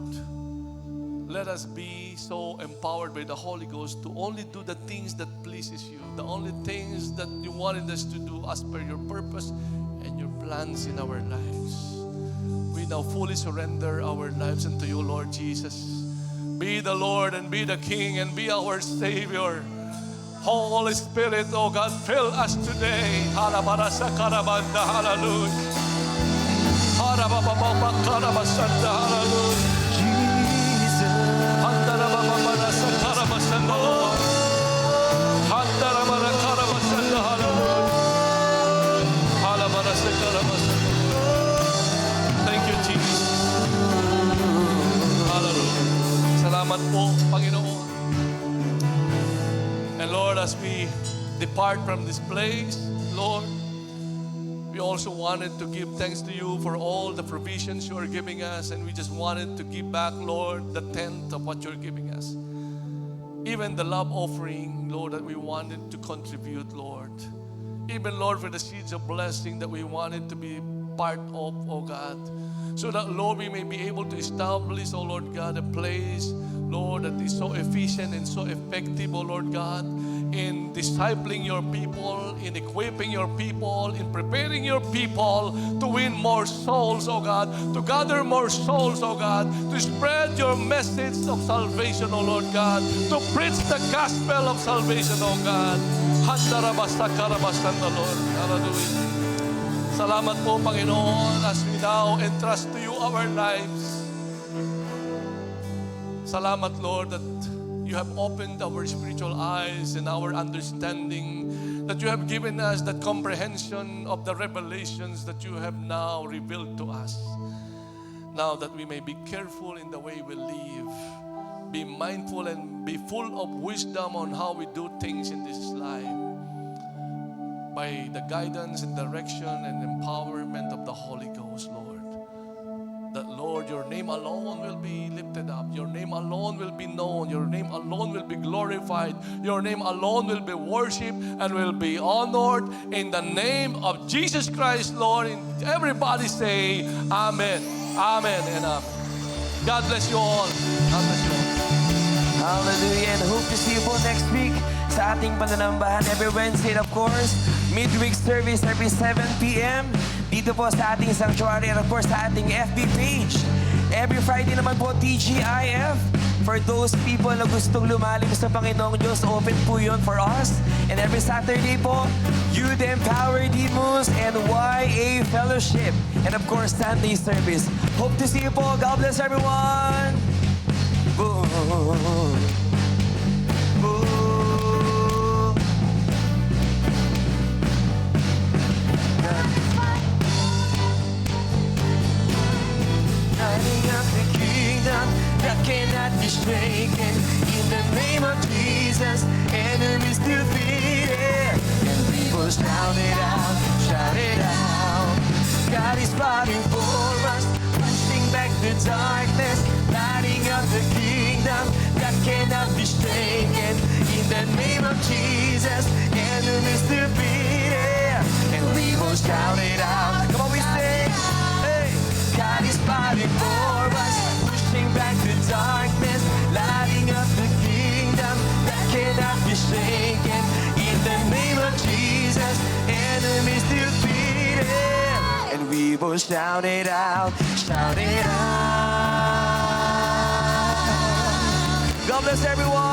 let us be so empowered by the Holy Ghost to only do the things that pleases you, the only things that you wanted us to do as per your purpose and your plans in our lives. We now fully surrender our lives unto you, Lord Jesus. be the Lord and be the King and be our Savior. Holy Spirit, oh God, fill us today. Halabarasakaramanda, hallelujah. Harabababakarabasanda, hallelujah. Jesus. Handarabababarasakaramasanda, Lord. Handarabarakaramasanda, hallelujah. Halabarasakaramasanda. Thank you, Jesus. Hallelujah. Salamat po, Panginoon. And Lord, as we depart from this place, Lord, we also wanted to give thanks to you for all the provisions you are giving us. And we just wanted to give back, Lord, the tenth of what you're giving us. Even the love offering, Lord, that we wanted to contribute, Lord. Even, Lord, for the seeds of blessing that we wanted to be part of, oh God. So that, Lord, we may be able to establish, oh Lord God, a place, Lord, that is so efficient and so effective, oh Lord God, in discipling your people, in equipping your people, in preparing your people to win more souls, oh God, to gather more souls, oh God, to spread your message of salvation, oh Lord God, to preach the gospel of salvation, oh God. Handarabasakarabasan, Lord. Hallelujah. Salamat po, Panginoon, as we now entrust to you our lives. Salamat, Lord, that you have opened our spiritual eyes and our understanding, that you have given us that comprehension of the revelations that you have now revealed to us. Now that we may be careful in the way we live, be mindful and be full of wisdom on how we do things in this life, by the guidance and direction and empowerment of the Holy Ghost, Lord. That, Lord, your name alone will be lifted up. Your name alone will be known. Your name alone will be glorified. Your name alone will be worshipped and will be honored in the name of Jesus Christ, Lord. And everybody say, Amen. Amen and amen. God bless you all. God bless you all. Hallelujah. And hope to see you po next week sa ating pananambahan every Wednesday, of course. Midweek service every 7 p.m. Dito po sa ating sanctuary and of course sa ating FB page. Every Friday naman po, TGIF. For those people na gustong lumalim sa Panginoong Diyos, open po yun for us. And every Saturday po, Youth Empower Demos and YA Fellowship. And of course, Sunday service. Hope to see you po. God bless everyone. Boom. Boom. Lighting up the kingdom that cannot be shaken. In the name of Jesus, enemies defeated. And we will shout it out, shout it out. God is fighting for us, pushing back the darkness, lighting up the kingdom that cannot be shaken. In the name of Jesus, enemies defeated. And we will shout it out. Come on, we sing. Hey. God is fighting for us, pushing back the darkness, lighting up the kingdom that cannot be shaken. In the name of Jesus, enemies defeated. And we will shout it out, shout it out. God bless everyone.